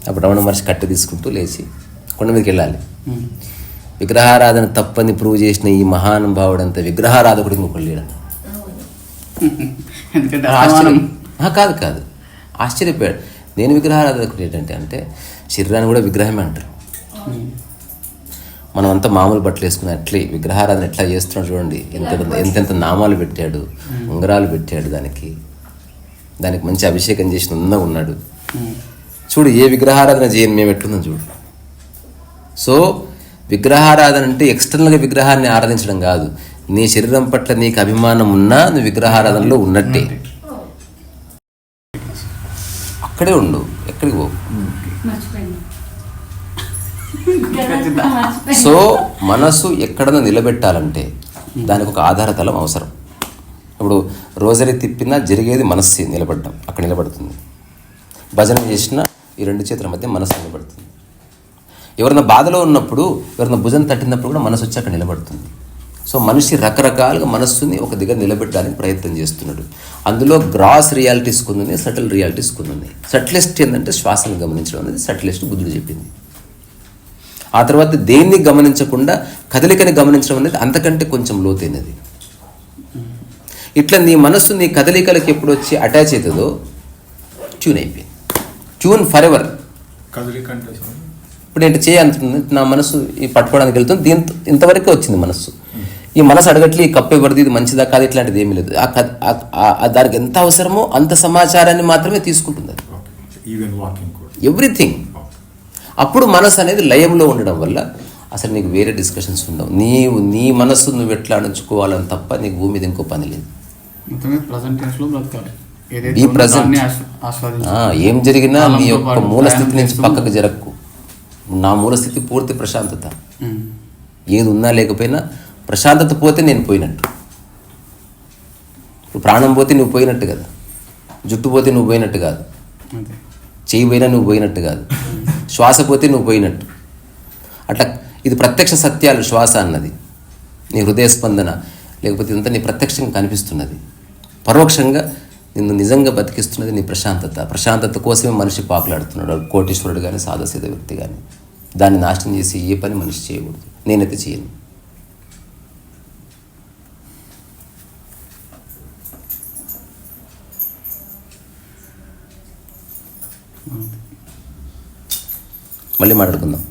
అప్పుడు రమణ మహర్షి కట్టె తీసుకుంటూ లేచి కొండ మీదకి వెళ్ళాలి. విగ్రహారాధన తప్పని ప్రూవ్ చేసిన ఈ మహానుభావుడు అంత విగ్రహారాధకుడికి ఇంకొకళ్ళు లేడంట. కాదు ఆశ్చర్యపోయాడు. నేను విగ్రహారాధకుడు ఏంటంటే అంటే శరీరాన్ని కూడా విగ్రహమే అంటారు. మనం అంతా మామూలు బట్టలు వేసుకుని అట్లే విగ్రహారాధన ఎట్లా చేస్తున్నాడు చూడండి. ఎంతెంత నామాలు పెట్టాడు, ఉంగరాలు పెట్టాడు, దానికి మంచి అభిషేకం చేసిన ఉన్నాడు. చూడు, ఏ విగ్రహారాధన చేయని మేము ఎట్లుందని చూడు. సో విగ్రహారాధన అంటే ఎక్స్టర్నల్గా విగ్రహాన్ని ఆరాధించడం కాదు. నీ శరీరం పట్ల నీకు అభిమానం ఉన్నా నువ్వు విగ్రహారాధనలో ఉన్నట్టే. అక్కడే ఉండు, ఎక్కడికి పో. సో మనసు ఎక్కడన్నా నిలబెట్టాలంటే దానికి ఒక ఆధారతలం అవసరం. ఇప్పుడు రోజరీ తిప్పినా జరిగేది మనస్సు నిలబడ్డం, అక్కడ నిలబడుతుంది. భజన చేసినా ఈ రెండు చేతుల మధ్య మనసు నిలబడుతుంది. ఎవరైనా బాధలో ఉన్నప్పుడు, ఎవరైనా భుజం తట్టినప్పుడు కూడా మనసు వచ్చి అక్కడ నిలబడుతుంది. సో మనిషి రకరకాలుగా మనస్సుని ఒక దగ్గర నిలబెట్టడానికి ప్రయత్నం చేస్తున్నాడు. అందులో గ్రాస్ రియాలిటీస్ కొన్ని ఉన్నాయి, సటిల్ రియాలిటీస్ కొన్ని ఉన్నాయి. సటిలెస్ట్ ఏంటంటే శ్వాసను గమనించడం అనేది సటిలెస్ట్ బుద్ధుడు చెప్పింది. ఆ తర్వాత దేన్ని గమనించకుండా కదలికని గమనించడం అనేది అంతకంటే కొంచెం లోతైనది. ఇట్లా నీ మనస్సు నీ కదలికలకి ఎప్పుడు వచ్చి అటాచ్ అవుతుందో ట్యూన్ అయిపోయింది. Tune for ever. ఇప్పుడు ఏంటి చేయాలంటుంది, నా మనసు ఈ పట్టుకోవడానికి వెళ్తుంది, దీంతో ఇంతవరకే వచ్చింది మనస్సు. ఈ మనసు అడగట్లే ఈ కప్పు ఎవరిది, ఇది మంచిదా కాదు, ఇట్లాంటిది ఏమీ లేదు. దానికి ఎంత అవసరమో అంత సమాచారాన్ని మాత్రమే తీసుకుంటుంది అది, ఎవ్రీథింగ్. అప్పుడు మనసు అనేది లయంలో ఉండడం వల్ల అసలు నీకు వేరే డిస్కషన్స్ ఉండవు. నీ మనసు నువ్వు ఎట్లా అణుచుకోవాలని తప్ప నీకు భూమి మీద ఇంకో పని లేదు. ఈ ప్రజెంట్ ఏం జరిగినా నీ యొక్క మూలస్థితి నుంచి పక్కకు జరగకు. నా మూలస్థితి పూర్తి ప్రశాంతత. ఏది ఉన్నా లేకపోయినా ప్రశాంతత పోతే నేను పోయినట్టు. ఇప్పుడు ప్రాణం పోతే నువ్వు పోయినట్టు కదా, జుట్టు పోతే నువ్వు పోయినట్టు కాదు, చేయి పోయినా నువ్వు పోయినట్టు కాదు, శ్వాస పోతే నువ్వు పోయినట్టు. అట్లా ఇది ప్రత్యక్ష సత్యాలు. శ్వాస అన్నది నీ హృదయ స్పందన, లేకపోతే ఇదంతా నీ ప్రత్యక్షంగా కనిపిస్తున్నది. పరోక్షంగా నిన్ను నిజంగా బతికిస్తున్నది నీ ప్రశాంతత. ప్రశాంతత కోసమే మనిషి పాకులాడుతున్నాడు. కోటీశ్వరుడు కానీ సాదాసీద వ్యక్తి కానీ. దాన్ని నాశనం చేసి ఏ పని మనిషి చేయకూడదు. నేనైతే చేయను. మళ్ళీ మాట్లాడుకుందాం.